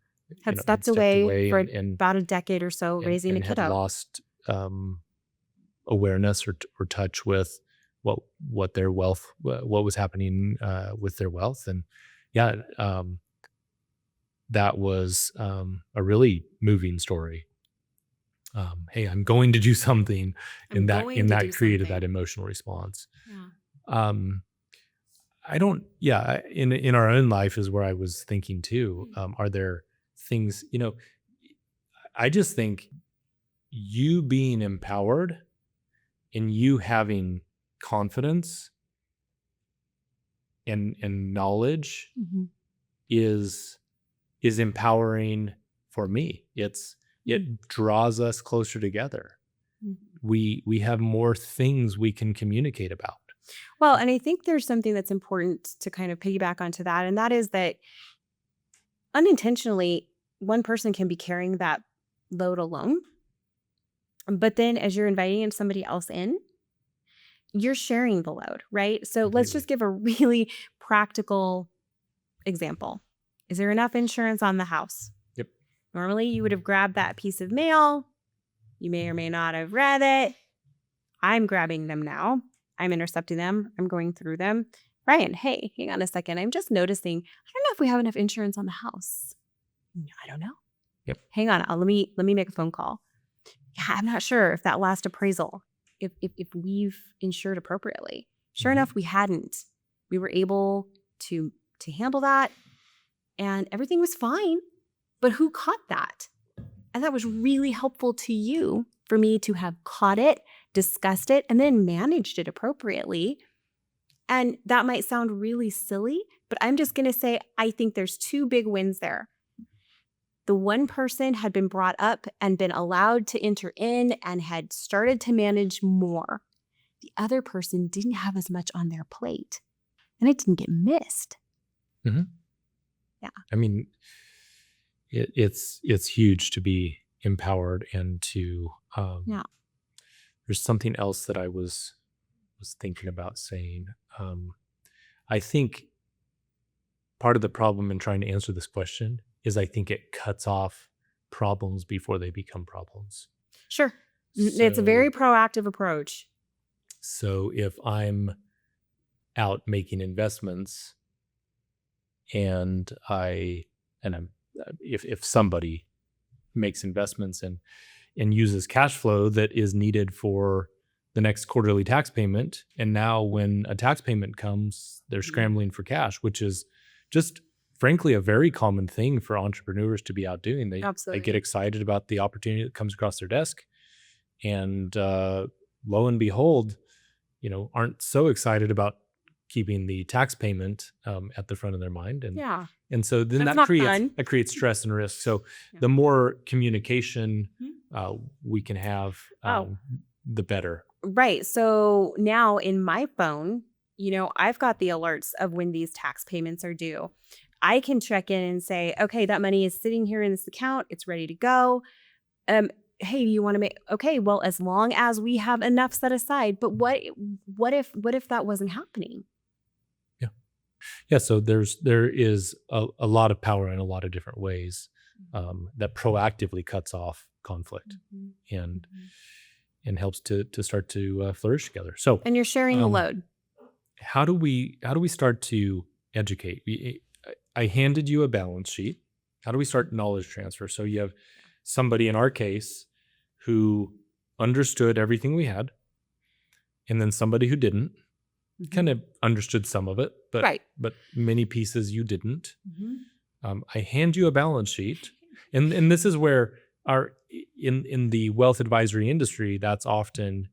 Had had stepped stepped away away for and about a decade or so raising a had kiddo. lost awareness or touch with what their wealth, what was happening with their wealth. And yeah, that was a really moving story. Hey, I'm going to do something, I'm going in to that do created that something. emotional response. Yeah. Um, I don't, yeah, in our own life is where I was thinking too. Are there things, I just think you being empowered and you having confidence and knowledge Mhm. is empowering for me. It draws us closer together. Mhm. We have more things we can communicate about. Well, and I think there's something that's important to kind of piggyback onto that, and that is that unintentionally, one person can be carrying that load alone. But then as you're inviting somebody else in, you're sharing the load, right? So let's just Completely. give a really practical example. Is there enough insurance on the house? Yep. Normally, you would have grabbed that piece of mail. You may or may not have read it. I'm grabbing them now. I'm intercepting them. I'm going through them. Ryan, hey, hang on a second. I'm just noticing. I don't know if we have enough insurance on the house. I don't know. Yep. Hang on. Let me make a phone call. Yeah, I'm not sure if that last appraisal, if we've insured appropriately. Sure Mhm. enough, we hadn't. We were able to handle that, and everything was fine. But who caught that? And that was really helpful to you for me to have caught it, discussed it, and then managed it appropriately. And that might sound really silly, but I'm just going to say I think there's two big wins there. The one person had been brought up and been allowed to enter in and had started to manage more. The other person didn't have as much on their plate, and it didn't get missed. Mhm. Yeah. I mean, it's huge to be empowered and to Yeah. there's something else that I was thinking about saying. I think part of the problem in trying to answer this question is I think it cuts off problems before they become problems. Sure. It's a So very proactive approach. so if I'm out making investments and I'm if somebody makes investments and uses cash flow that is needed for the next quarterly tax payment, and now when a tax payment comes they're scrambling for cash, which is just frankly a very common thing for entrepreneurs to be out doing. They get Absolutely. excited about the opportunity that comes across their desk, and lo and behold, aren't so excited about keeping the tax payment at the front of their mind. and Yeah. and so then That's that not creates fun. stress and risk. So Yeah. the more communication Mhm. we can have, Oh, the better. right. So now in my phone, I've got the alerts of when these tax payments are due. I can check in and say, okay, that money is sitting here in this account. It's ready to go. Um, hey, do you want to make okay, well, as long as we have enough set aside. But what if that wasn't happening? Yeah. Yeah, so there is a lot of power in a lot of different ways that proactively cuts off conflict Mhm. and Mhm. and helps to start to flourish together. So, And you're sharing the um, load. how do we start to educate? I handed you a balance sheet. How do we start knowledge transfer? So you have somebody in our case who understood everything we had, and then somebody who didn't, Mhm. kind of understood some of it, but Right. many pieces you didn't. Mhm. I hand you a balance sheet, and this is where our in the wealth advisory industry, that's often,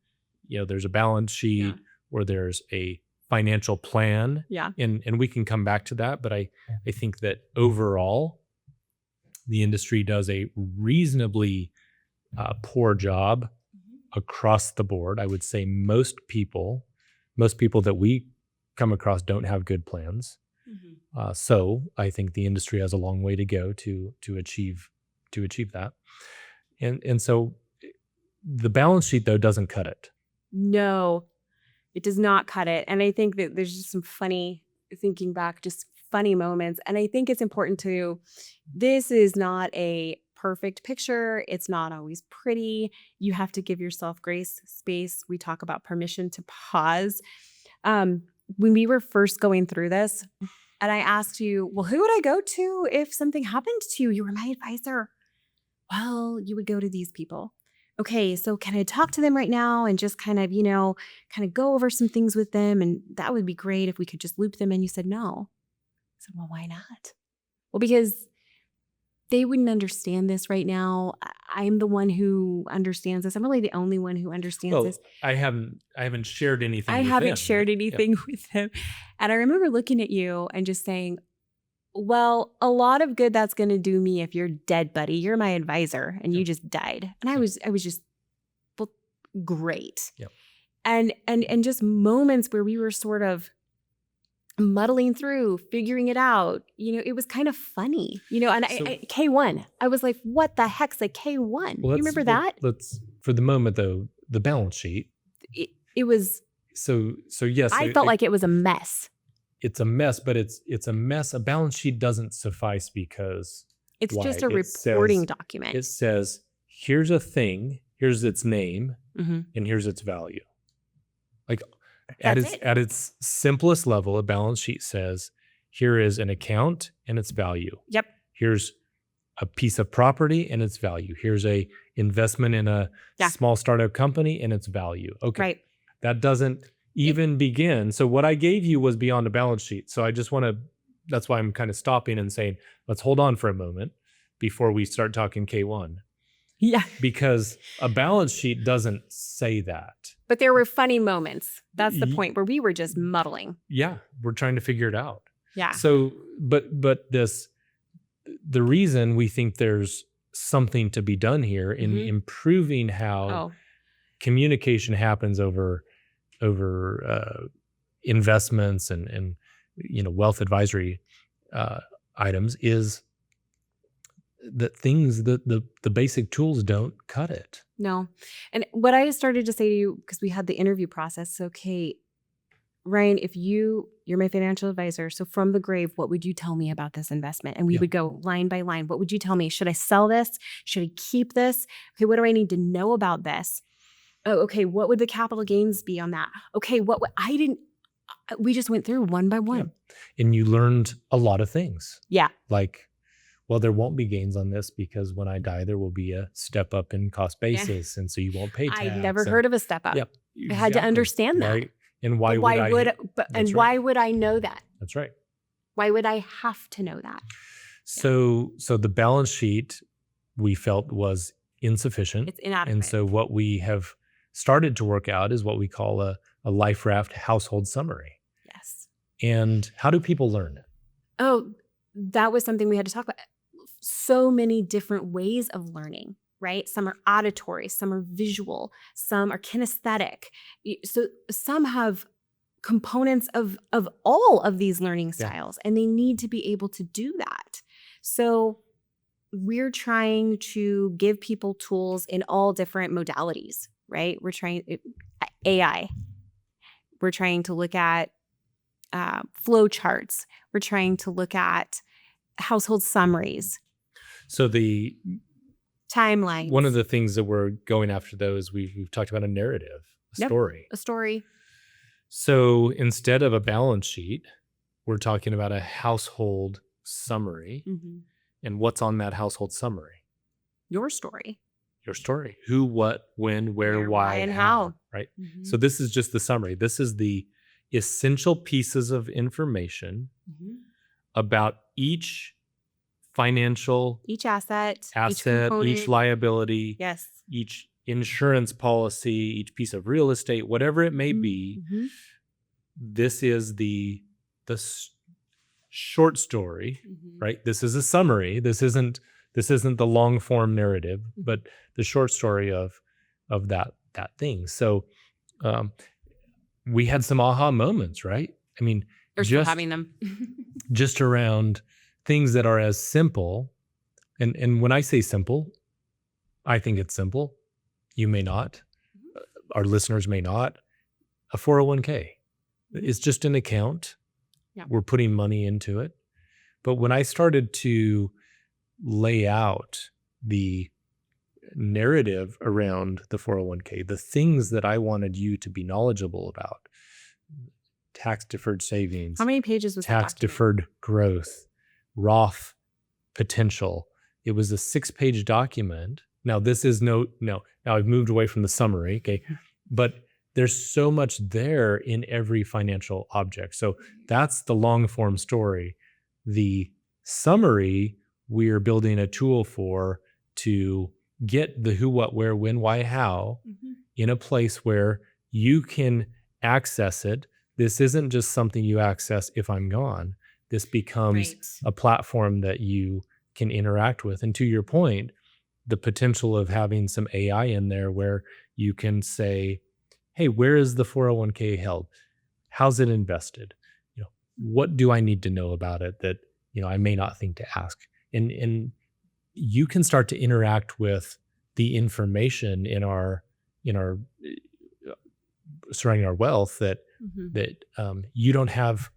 there's a balance Yeah. sheet or there's a financial plan, Yeah. and we can come back to that. But I think that overall, the industry does a reasonably poor job Mhm. across the board. I would say most people that we come across don't have good plans. Mhm. So I think the industry has a long way to go to achieve that. And so the balance sheet though doesn't cut it. No, it does not cut it. And I think that there's just some funny, thinking back, just funny moments. And I think it's important this is not a perfect picture. It's not always pretty. You have to give yourself grace, space. We talk about permission to pause. Um, when we were first going through this, and I asked you, well, who would I go to if something happened to you? You were my advisor. Well, you would go to these people. Okay, so can I talk to them right now and just kind of go over some things with them? And that would be great if we could just loop them in. You said no. I said, well, why not? Well, because they wouldn't understand this right now. I'm the one who understands this. I'm really the only one who understands Well, this. I haven't shared I anything with haven't them, right? shared Yep. anything with them. And I remember looking at you and just saying, well, a lot of good that's going to do me if you're dead, buddy. You're my advisor and you Yep. just died. And I Yep. was just, well, great. Yep. And just moments where we were sort of muddling through, figuring it out. It was kind of funny. And So K1. I was like, what the heck's a K1? well, You remember that? let's for the moment though, the balance sheet. It was So yes, I felt like it was a mess. it's a mess, but it's a mess. A balance sheet doesn't suffice because It's just why? a It reporting says document. it says here's a thing, here's its name, Mm-hmm. and here's its value. Like at That's its it. at its simplest level, a balance sheet says here is an account and its value. Yep. Here's a piece of property and its value. Here's a investment in a Yeah. small startup company and its value. Okay. Right. That doesn't even begin. So what I gave you was beyond a balance sheet. So I just want to that's why I'm kind of stopping and saying, let's hold on for a moment before we start talking K1. Yeah. Because a balance sheet doesn't say that. But there were funny moments. That's the Ye- point where we were just muddling. Yeah, we're trying to figure it out. Yeah. So, but the reason we think there's something to be done here in Mhm. improving how Oh, communication happens over investments and wealth advisory items is that the basic tools don't cut it. no. And what I started to say to you, because we had the interview process, okay, Ryan, if you're my financial advisor, so from the grave, what would you tell me about this investment? And we Yeah. would go line by line. What would you tell me? Should I sell this? Should I keep this? Okay, what do I need to know about this? Oh, okay, what would the capital gains be on that? Okay, we just went through one by one. And you learned a lot of things. Yeah. Like, well, there won't be gains on this because when I die, there will be a step up in cost basis. And so you won't pay tax. I'd never heard of a step up. Yep. I had to understand that. Why, and why But would I? That's right. why would I know that? That's right. Why would I have to know that? So the balance sheet we felt was insufficient. It's inadequate. And so what we have started to work out is what we call a LifeRaft household summary. Yes. And how do people learn it? Oh, that was something we had to talk about. So many different ways of learning, right? Some are auditory, some are visual, some are kinesthetic. So some have components of all of these learning styles, and they need to be able to do that. So we're trying to give people tools in all different modalities, right? We're trying AI. We're trying to look at flow charts. We're trying to look at household summaries, So timelines. one of the things that we're going after, though, is we've talked about a narrative, a Yep, story. a story. So instead of a balance sheet, we're talking about a household summary. Mm-hmm. And what's on that household summary? Your story. Your story. Who, what, when, where, why, and how. Right? Mm-hmm. So this is just the summary. This is the essential pieces of information Mm-hmm. about each financial Each asset, each liability, yes, each insurance policy, each piece of real estate, whatever it may be. Mm-hmm. This is the short story, Mm-hmm. right? This is a summary. This isn't the long form narrative, but the short story of that thing. So we had some aha moments, right? I mean, We're still having them. just around things that are as simple. And when I say simple, I think it's simple. You may not. Our listeners may not. A 401k. It's just an account. Yeah. We're putting money into it. But when I started to lay out the narrative around the 401k, the things that I wanted you to be knowledgeable about, tax deferred savings, how many pages was tax deferred growth, Roth potential. It was a 6-page document. Now this is now I've moved away from the summary, okay? But there's so much there in every financial object. So that's the long form story. The summary, we're building a tool for to get the who, what, where, when, why, how in a place where you can access it. This isn't just something you access if I'm gone. This becomes a platform that you can interact with. And to your point, the potential of having some AI in there where you can say, hey, where is the 401k held? How's it invested? What do I need to know about it that, I may not think to ask? And you can start to interact with the information in our surrounding our wealth that you don't have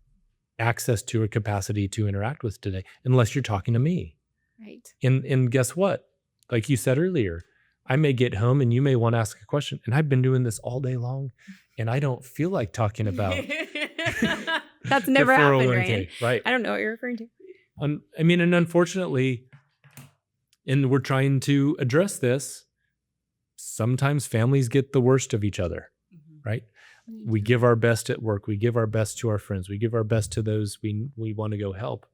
access to or capacity to interact with today, unless you're talking to me. Right. And guess what? Like you said earlier, I may get home and you may want to ask a question, and I've been doing this all day long, and I don't feel like talking about that's never happened, Ryan. Right? I don't know what you're referring to. And unfortunately, and we're trying to address this. Sometimes families get the worst of each other, right? We give our best at work. We give our best to our friends. We give our best to those we want to go help.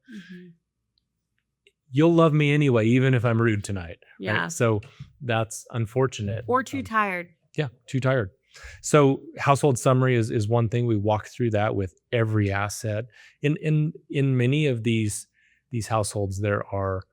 You'll love me anyway, even if I'm rude tonight. Yeah. Right? So that's unfortunate. Or too tired. Yeah, too tired. So household summary is one thing. We walk through that with every asset. In many of these households, there are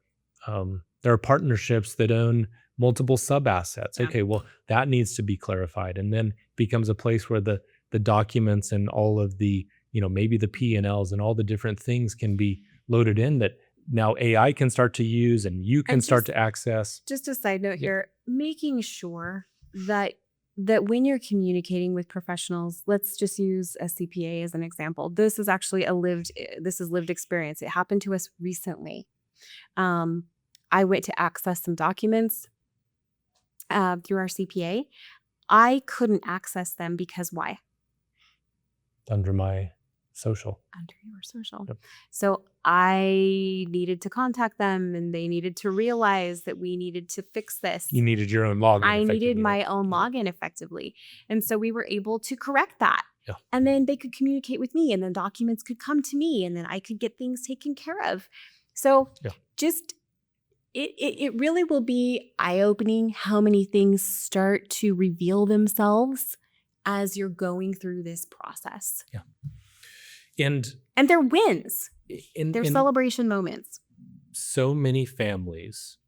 partnerships that own multiple sub assets. Yeah. Okay, well, that needs to be clarified, and then becomes a place where the documents and all of the, maybe the P&Ls and all the different things can be loaded in that now AI can start to use and you can start to access. Just a side note here, making sure that when you're communicating with professionals, let's just use a CPA as an example. This is actually lived experience. It happened to us recently. I went to access some documents through our CPA. I couldn't access them because why? Under my social. Under your social. Yep. So I needed to contact them, and they needed to realize that we needed to fix this. You needed your own login. I needed my own login effectively. And so we were able to correct that. Yeah. And then they could communicate with me, and then documents could come to me, and then I could get things taken care of. So just it really will be eye-opening how many things start to reveal themselves as you're going through this process. Yeah. And they're wins. They're celebration moments. So many families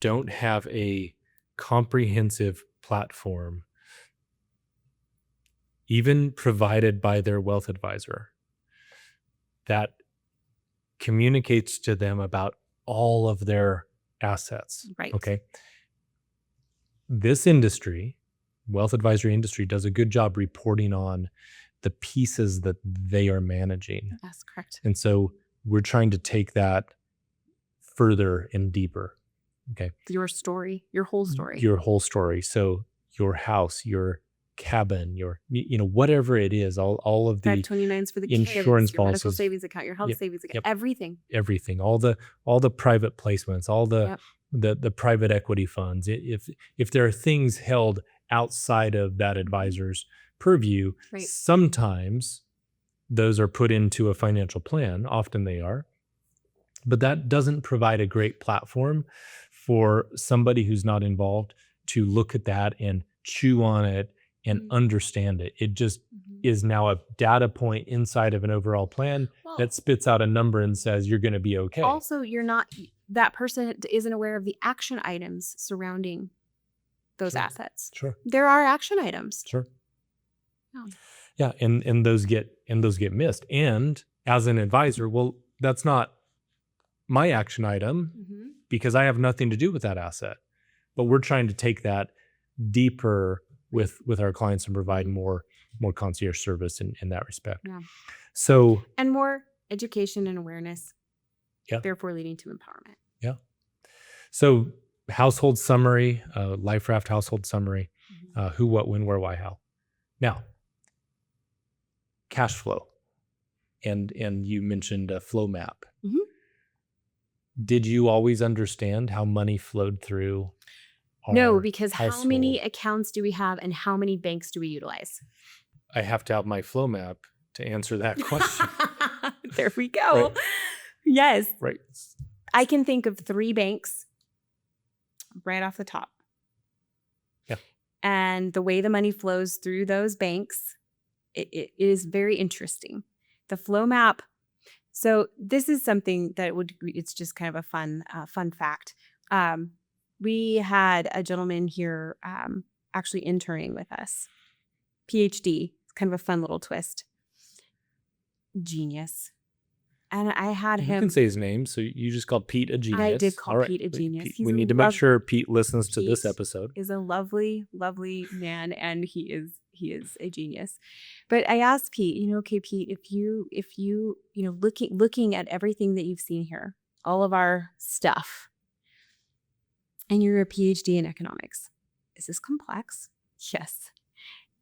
don't have a comprehensive platform, even provided by their wealth advisor, that communicates to them about all of their assets. Right. Okay. This industry, wealth advisory industry, does a good job reporting on the pieces that they are managing. That's correct. And so we're trying to take that further and deeper. Okay. Your story, your whole story. Your whole story. So your house, your cabin, your, whatever it is, all of the 529s for the insurance kids, your medical policies, savings account, your health Yep, savings account, yep. everything. all the private placements, all Yep. the private equity funds. If there are things held outside of that advisor's purview, Right. sometimes those are put into a financial plan. Often they are. But that doesn't provide a great platform for somebody who's not involved to look at that and chew on it and understand it. It just is now a data point inside of an overall plan that spits out a number and says you're going to be okay. Also, that person isn't aware of the action items surrounding those assets. Sure. There are action items. Sure. Yeah. Yeah, and those get missed. And as an advisor, well, that's not my action item because I have nothing to do with that asset. But we're trying to take that deeper with our clients and provide more concierge service in that respect. Yeah. So, and more education and awareness. Yeah. Therefore leading to empowerment. Yeah. So household summary, LifeRaft household summary, who, what, when, where, why, how. Now, cash flow. And you mentioned a flow map. Did you always understand how money flowed through? No, because household? How many accounts do we have and how many banks do we utilize? I have to have my flow map to answer that question. There we go. Right. Yes. Right. I can think of 3 banks right off the top. Yeah. And the way the money flows through those banks, it is very interesting. The flow map. So this is something that it's just kind of a fun fact. We had a gentleman here actually interning with us. PhD. It's kind of a fun little twist. Genius. And I had him. You can say his name. So you just called Pete a genius. I did call Pete a genius. Pete, we need to make sure Pete listens to this episode. Is a lovely, lovely man, and he is a genius. But I asked Pete, okay, Pete, if you looking at everything that you've seen here, all of our stuff, and you're a PhD in economics, is this complex? Yes.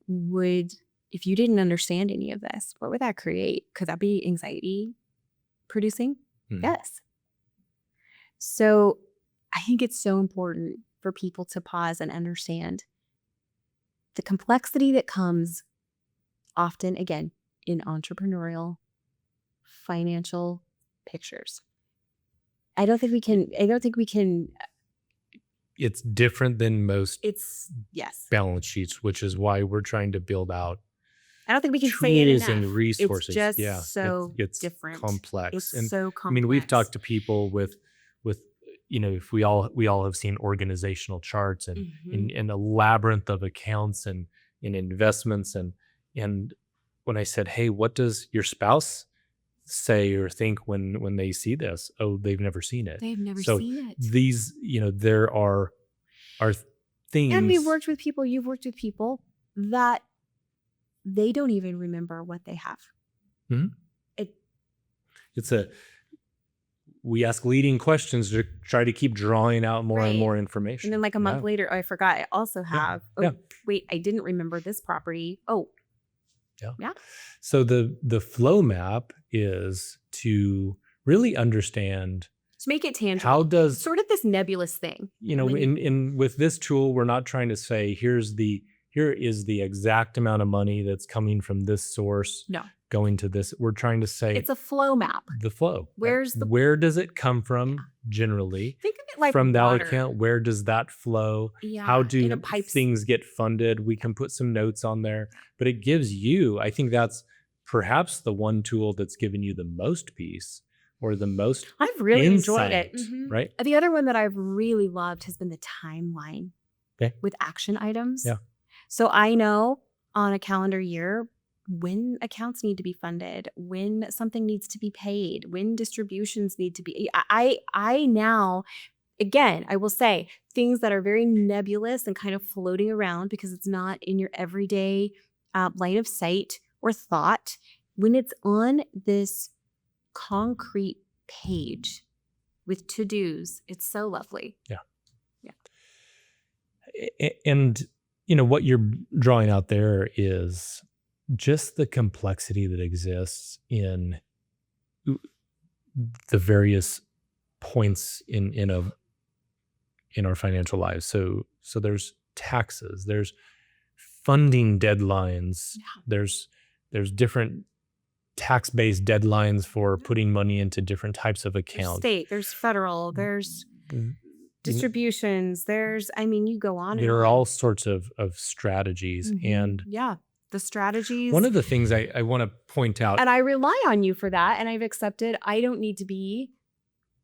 If you didn't understand any of this, what would that create? Could that be anxiety producing? Yes. So I think it's so important for people to pause and understand the complexity that comes often, again, in entrepreneurial, financial pictures. I don't think we can. It's different than most yes. balance sheets, which is why we're trying to build out. I don't think we can say it enough. And resources. It's just so it's different. Complex. It's so complex. I mean, we've talked to people with if we all have seen organizational charts and a labyrinth of accounts and investments and when I said, hey, what does your spouse say or think when they see this? Oh, they've never seen it. They've never seen it. These, there are things. And you've worked with people that they don't even remember what they have. We ask leading questions to try to keep drawing out more and more information. And then like a month later, I forgot. I also have, wait, I didn't remember this property. Oh, yeah. So the flow map is to really understand. To make it tangible. How does sort of this nebulous thing. In with this tool, we're not trying to say here is the exact amount of money that's coming from this source. No. Going to this, we're trying to say it's a flow map. The flow. Where does it come from generally? Think of it like from water. that account. Where does that flow? Yeah, how do things get funded? We can put some notes on there, but it gives you. I think that's perhaps the one tool that's given you the most peace or the most. I've really insight, enjoyed it. Right. The other one that I've really loved has been the timeline with action items. Yeah. So I know on a calendar year when accounts need to be funded, when something needs to be paid, when distributions need to be. I now, again, I will say things that are very nebulous and kind of floating around because it's not in your everyday line of sight or thought, when it's on this concrete page with to-dos, it's so lovely. Yeah. Yeah. And, what you're drawing out there is just the complexity that exists in the various points in our financial lives. So there's taxes, there's funding deadlines, there's different tax-based deadlines for putting money into different types of There's accounts. state, there's federal, there's distributions, you go on and There are on. all sorts of strategies. And the strategies. one of the things I want to point out, and I rely on you for that, and I've accepted I don't need to be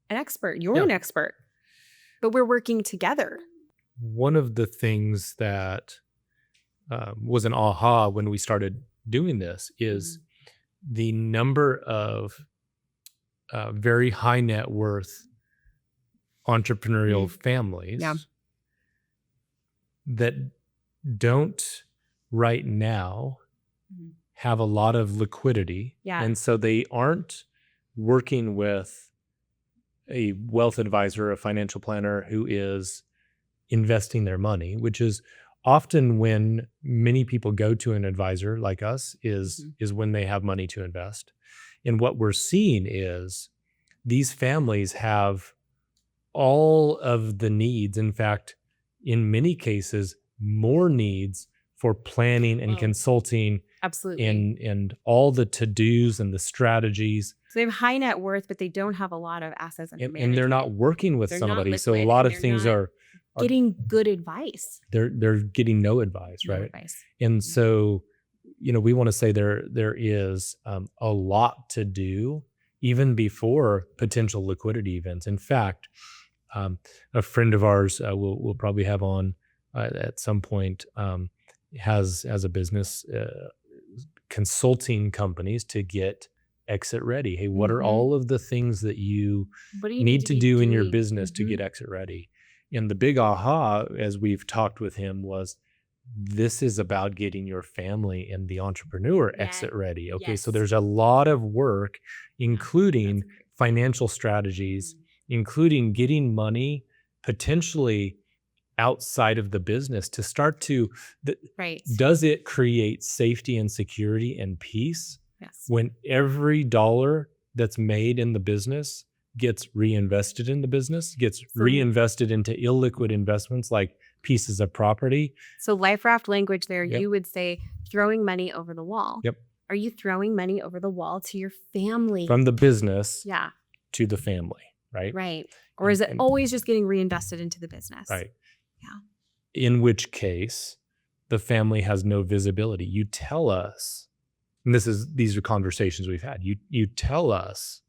an expert. You're an expert, but we're working together. One of the things that was an aha when we started doing this is the number of very high net worth entrepreneurial families that don't right now have a lot of liquidity. And so they aren't working with a wealth advisor, a financial planner who is investing their money, which is often when many people go to an advisor like us is when they have money to invest. And what we're seeing is these families have all of the needs. In fact, in many cases, more needs for planning and consulting. Absolutely. And all the to-dos and the strategies. So they have high net worth, but they don't have a lot of assets under management. And they're not working with somebody. So a liquid, lot of things are getting good advice. They're getting no advice, right? And so, we want to say there is a lot to do even before potential liquidity events. In fact, a friend of ours we'll probably have on at some point has a business consulting companies to get exit ready. Hey, what are all of the things that you need to do in your business to get exit ready? And the big aha, as we've talked with him, was this is about getting your family and the entrepreneur exit ready. Okay, so there's a lot of work, including financial strategies, including getting money potentially outside of the business to start to, does it create safety and security and peace when every dollar that's made in the business gets reinvested in the business, gets reinvested into illiquid investments like pieces of property? So LifeRaft language there, you would say throwing money over the wall. Yep. Are you throwing money over the wall to your family? From the business to the family, right? Right. Or is it always just getting reinvested into the business? Right. Yeah. In which case, the family has no visibility. You tell us, and these are conversations we've had. You tell us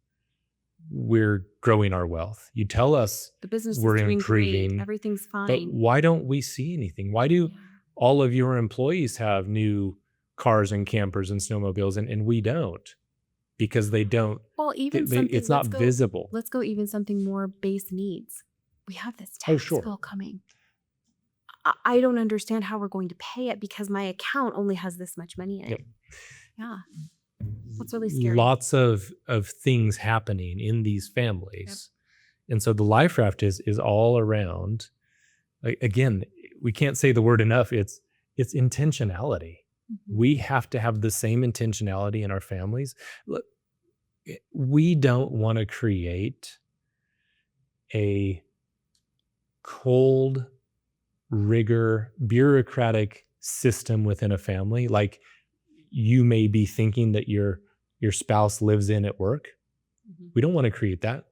we're growing our wealth. You tell us the business we're is doing improving. Great. Everything's fine. But why don't we see anything? Why do all of your employees have new cars and campers and snowmobiles and we don't? Because they don't. Well, even it's not visible. Let's go even something more base needs. We have this tax bill coming. I don't understand how we're going to pay it because my account only has this much money in it. Yeah. That's really scary. Lots of things happening in these families. And so the LifeRaft is all around. Again, we can't say the word enough. It's intentionality. We have to have the same intentionality in our families. Look, we don't want to create a cold rigor, bureaucratic system within a family. Like you may be thinking that your spouse lives in at work. We don't want to create that.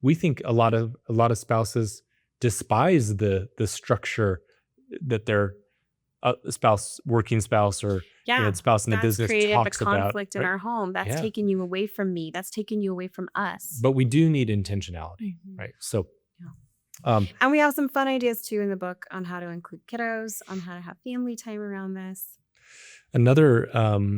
We think a lot of spouses despise the structure that their working spouse or spouse in the business talks about. That's created a conflict in our home. That's taking you away from me. That's taking you away from us. But we do need intentionality, right? So, and we have some fun ideas too in the book on how to include kiddos, on how to have family time around this. Another,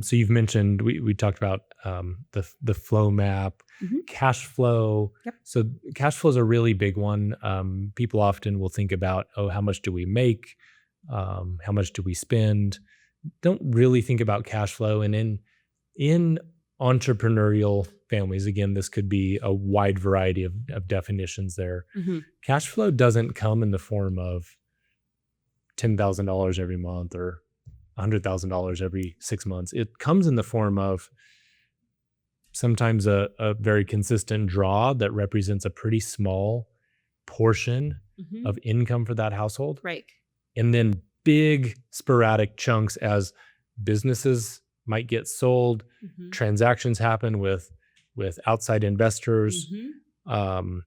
so you've mentioned, we talked about the flow map, cash flow. So cash flow is a really big one. People often will think about, how much do we make? How much do we spend? don't really think about cash flow. And in entrepreneurial families, again, this could be a wide variety of definitions there. Mm-hmm. Cash flow doesn't come in the form of $10,000 every month or $100,000 every 6 months. It comes in the form of sometimes a very consistent draw that represents a pretty small portion Mm-hmm. of income for that household. Right. And then big sporadic chunks as businesses might get sold, Mm-hmm. transactions happen with outside investors, Mm-hmm.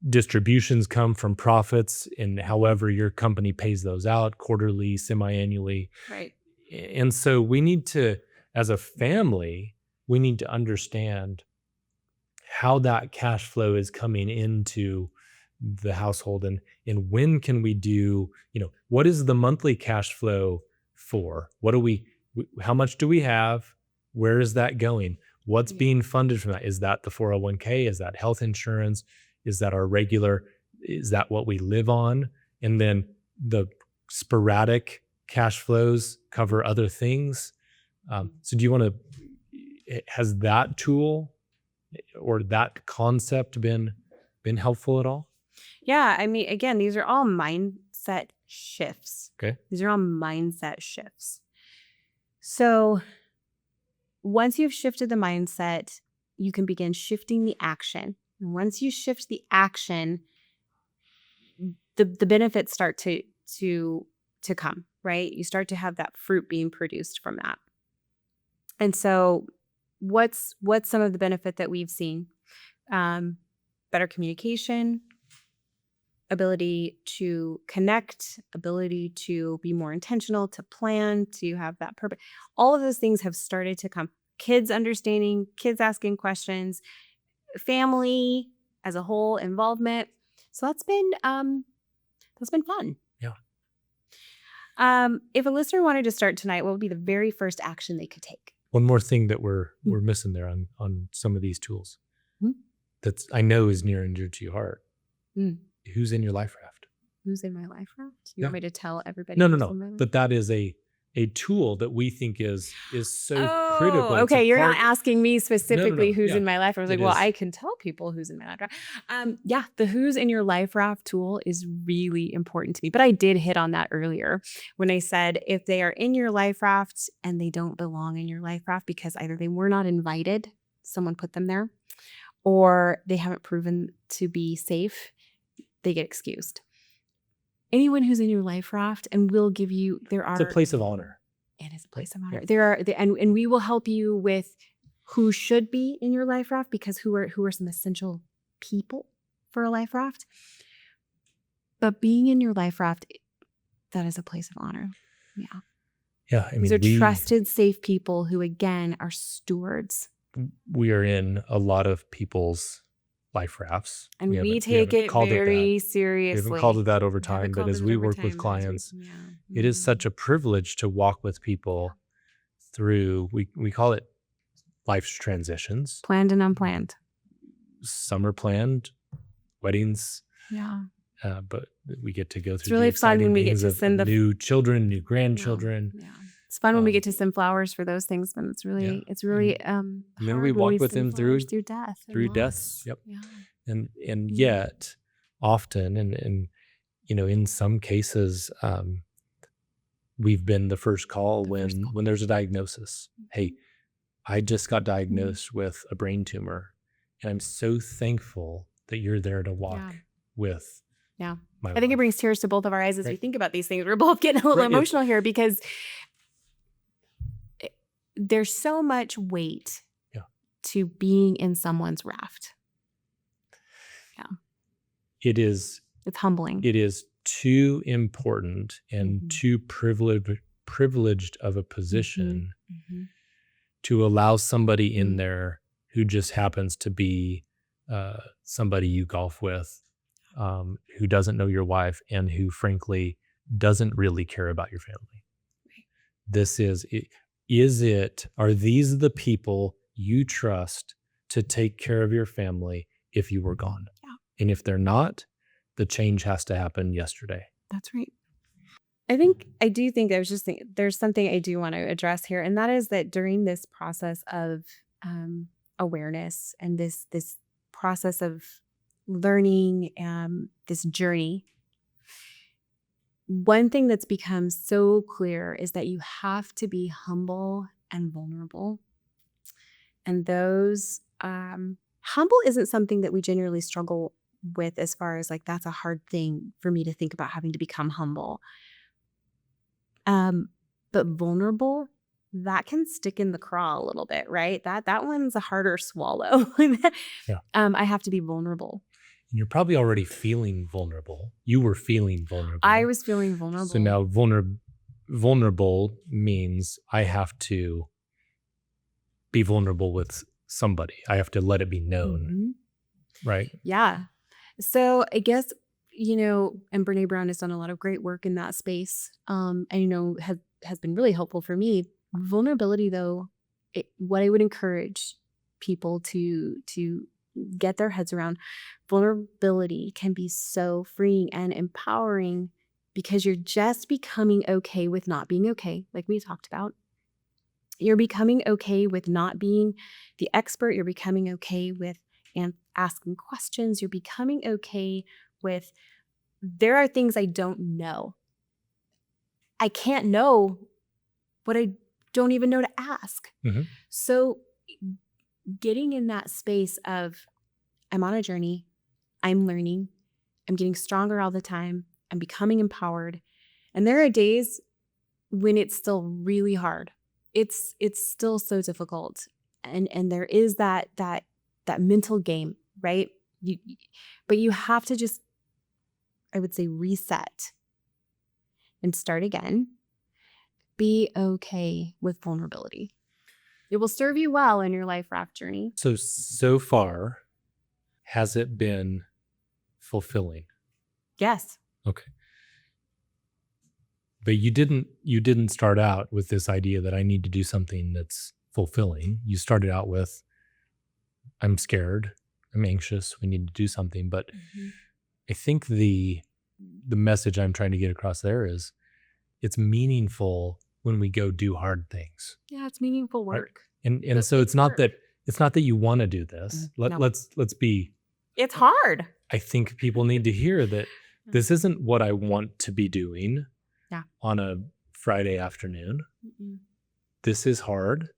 distributions come from profits, and however your company pays those out quarterly, semi-annually. Right. And so we need to, as a family, we need to understand how that cash flow is coming into the household, and when can we do, what is the monthly cash flow for? How much do we have? Where is that going? What's being funded from that? Is that the 401k? Is that health insurance? Is that is that what we live on? And then the sporadic cash flows cover other things. So do you want to, has that tool or that concept been helpful at all? Yeah. I mean, again, these are all mindset shifts. Okay. These are all mindset shifts. So once you've shifted the mindset, you can begin shifting the action. And once you shift the action, the benefits start to come, right? You start to have that fruit being produced from that. And so what's some of the benefit that we've seen? Better communication, ability to connect, ability to be more intentional, to plan, to have that purpose. All of those things have started to come. Kids understanding, kids asking questions, family as a whole involvement. So that's been fun. Yeah. If a listener wanted to start tonight, what would be the very first action they could take? One more thing that we're missing there on some of these tools that's I know is near and dear to your heart. Who's in your life raft? Who's in my life raft? You want me to tell everybody? No. But that is a tool that we think is so critical. Okay, you're not asking me specifically who's in my life. I was like, well, I can tell people who's in my life raft. The who's in your life raft tool is really important to me. But I did hit on that earlier when I said if they are in your life raft and they don't belong in your life raft because either they were not invited, someone put them there, or they haven't proven to be safe, they get excused. Anyone who's in your life raft, and we'll give you, it's a place of honor. It is a place of honor. And we will help you with who should be in your life raft, because who are some essential people for a life raft. But being in your life raft, that is a place of honor. Yeah. Yeah. I mean, these are trusted, safe people who, again, are stewards. We are in a lot of people's life rafts. And we take it very seriously. We haven't called it that over time, but as we work with clients, it is such a privilege to walk with people through, we call it life's transitions. Planned and unplanned. Some are planned, weddings. Yeah. But we get to go through. It's really fun when we get to send the new children, new grandchildren. Yeah. It's fun when we get to send flowers for those things, but it's really and then we walk with them through death. Yep. Yeah. And yet often and in some cases we've been the first call when there's a diagnosis. Hey, I just got diagnosed with a brain tumor, and I'm so thankful that you're there to walk with. Yeah. I think it brings tears to both of our eyes as we think about these things. We're both getting a little emotional here because there's so much weight to being in someone's raft. Yeah. It's humbling. It is too important and too privileged of a position to allow somebody in there who just happens to be somebody you golf with, who doesn't know your wife and who frankly doesn't really care about your family. Right. Are these the people you trust to take care of your family if you were gone? Yeah. And if they're not, the change has to happen yesterday. That's right. I do think there's something I do want to address here, and that is that during this process of awareness and this process of learning, this journey, one thing that's become so clear is that you have to be humble and vulnerable. And those humble isn't something that we generally struggle with, as far as like that's a hard thing for me to think about, having to become humble. But vulnerable, that can stick in the craw a little bit, right? That one's a harder swallow. Yeah. I have to be vulnerable. And you're probably already feeling vulnerable. You were feeling vulnerable. I was feeling vulnerable. So now vulnerable means I have to be vulnerable with somebody. I have to let it be known, right? Yeah. So I guess, and Brene Brown has done a lot of great work in that space. And, has been really helpful for me. Vulnerability, though, what I would encourage people to get their heads around, vulnerability can be so freeing and empowering, because you're just becoming okay with not being okay, like we talked about. You're becoming okay with not being the expert. You're becoming okay with asking questions. You're becoming okay with, there are things I don't know. I can't know what I don't even know to ask. Mm-hmm. So getting in that space of, I'm on a journey, I'm learning, I'm getting stronger all the time, I'm becoming empowered. And there are days when it's still really hard. It's still so difficult. And there is that mental game, right? But you have to just, I would say, reset and start again. Be okay with vulnerability. It will serve you well in your life raft journey. So far, has it been fulfilling? Yes. Okay. But you didn't start out with this idea that I need to do something that's fulfilling. You started out with, I'm scared, I'm anxious, we need to do something. But I think the message I'm trying to get across there is, it's meaningful when we go do hard things. Yeah, it's meaningful work. Right? And so it's not that you want to do this. No. Let's be. It's hard. I think people need to hear that this isn't what I want to be doing on a Friday afternoon. This is hard.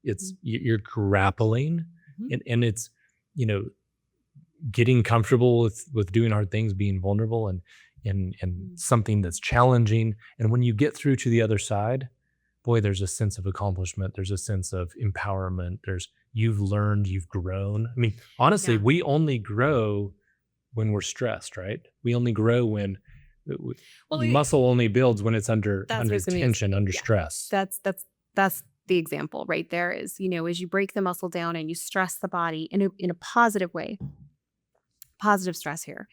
It's you're grappling, and it's, getting comfortable with doing hard things, being vulnerable, and something that's challenging. And when you get through to the other side, boy, there's a sense of accomplishment. There's a sense of empowerment. You've learned, you've grown. I mean, honestly, we only grow when we're stressed, right? We only grow when muscle only builds when it's under tension, under stress. That's the example right there is, as you break the muscle down and you stress the body in a positive way, positive stress here,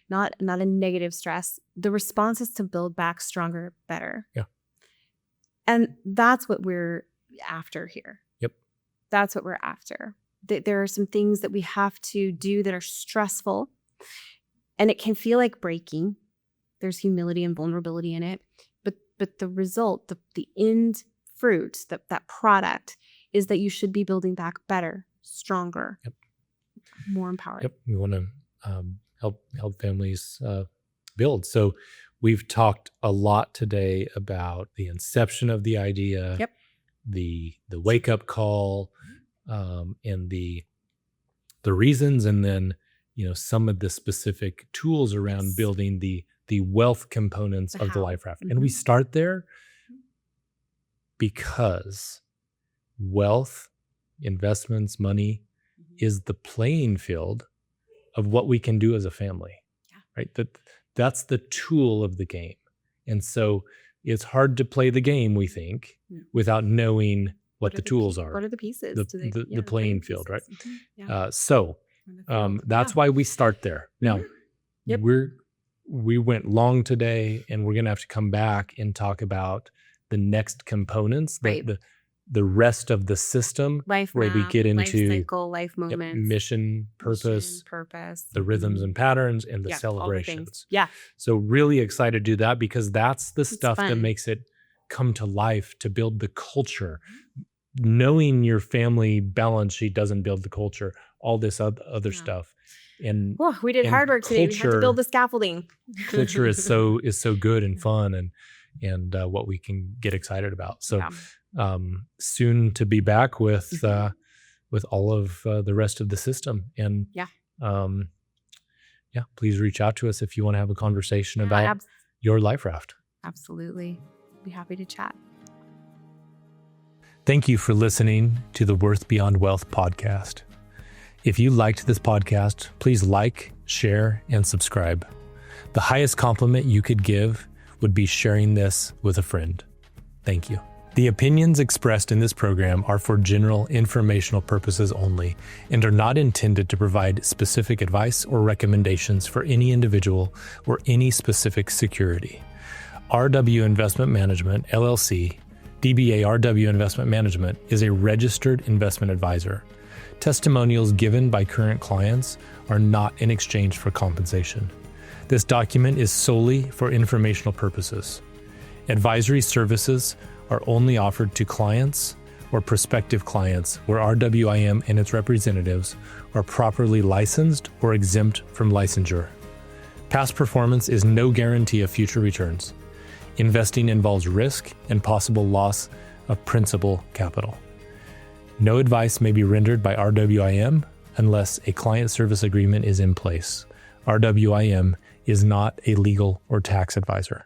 not a negative stress, the response is to build back stronger, better. Yeah. And that's what we're after here. Yep. That's what we're after. There are some things that we have to do that are stressful, and it can feel like breaking. There's humility and vulnerability in it. But the result, the end fruit, that product, is that you should be building back better, stronger, more empowered. Yep. We want to help families build. So we've talked a lot today about the inception of the idea, the wake up call, and the reasons, and then some of the specific tools around building the wealth components of the life raft. And we start there because wealth, investments, money is the playing field of what we can do as a family, right? That's the tool of the game. And so it's hard to play the game, we think, without knowing what the tools are. What are the pieces? The playing field, right? Yeah. That's why we start there. Now, we went long today, and we're going to have to come back and talk about the next components, Right. the rest of the system, Life where we map, get life into cycle, life moments, mission, purpose, purpose, the rhythms and patterns, and the yeah, all the celebrations. things. Yeah, So really excited to do that, because that's the stuff that fun. makes it come to life, to build the culture. Knowing your family balance sheet doesn't build the culture, all this other stuff. And we did hard work today. We had to build the scaffolding. culture is so good and fun, and what we can get excited about. So soon to be back with all of the rest of the system. And please reach out to us if you want to have a conversation about your life raft. Absolutely. Be happy to chat. Thank you for listening to the Worth Beyond Wealth podcast. If you liked this podcast, please like, share, and subscribe. The highest compliment you could give would be sharing this with a friend. Thank you. The opinions expressed in this program are for general informational purposes only and are not intended to provide specific advice or recommendations for any individual or any specific security. RW Investment Management, LLC, DBA RW Investment Management, is a registered investment advisor. Testimonials given by current clients are not in exchange for compensation. This document is solely for informational purposes. Advisory services are only offered to clients or prospective clients where RWIM and its representatives are properly licensed or exempt from licensure. Past performance is no guarantee of future returns. Investing involves risk and possible loss of principal capital. No advice may be rendered by RWIM unless a client service agreement is in place. RWIM is not a legal or tax advisor.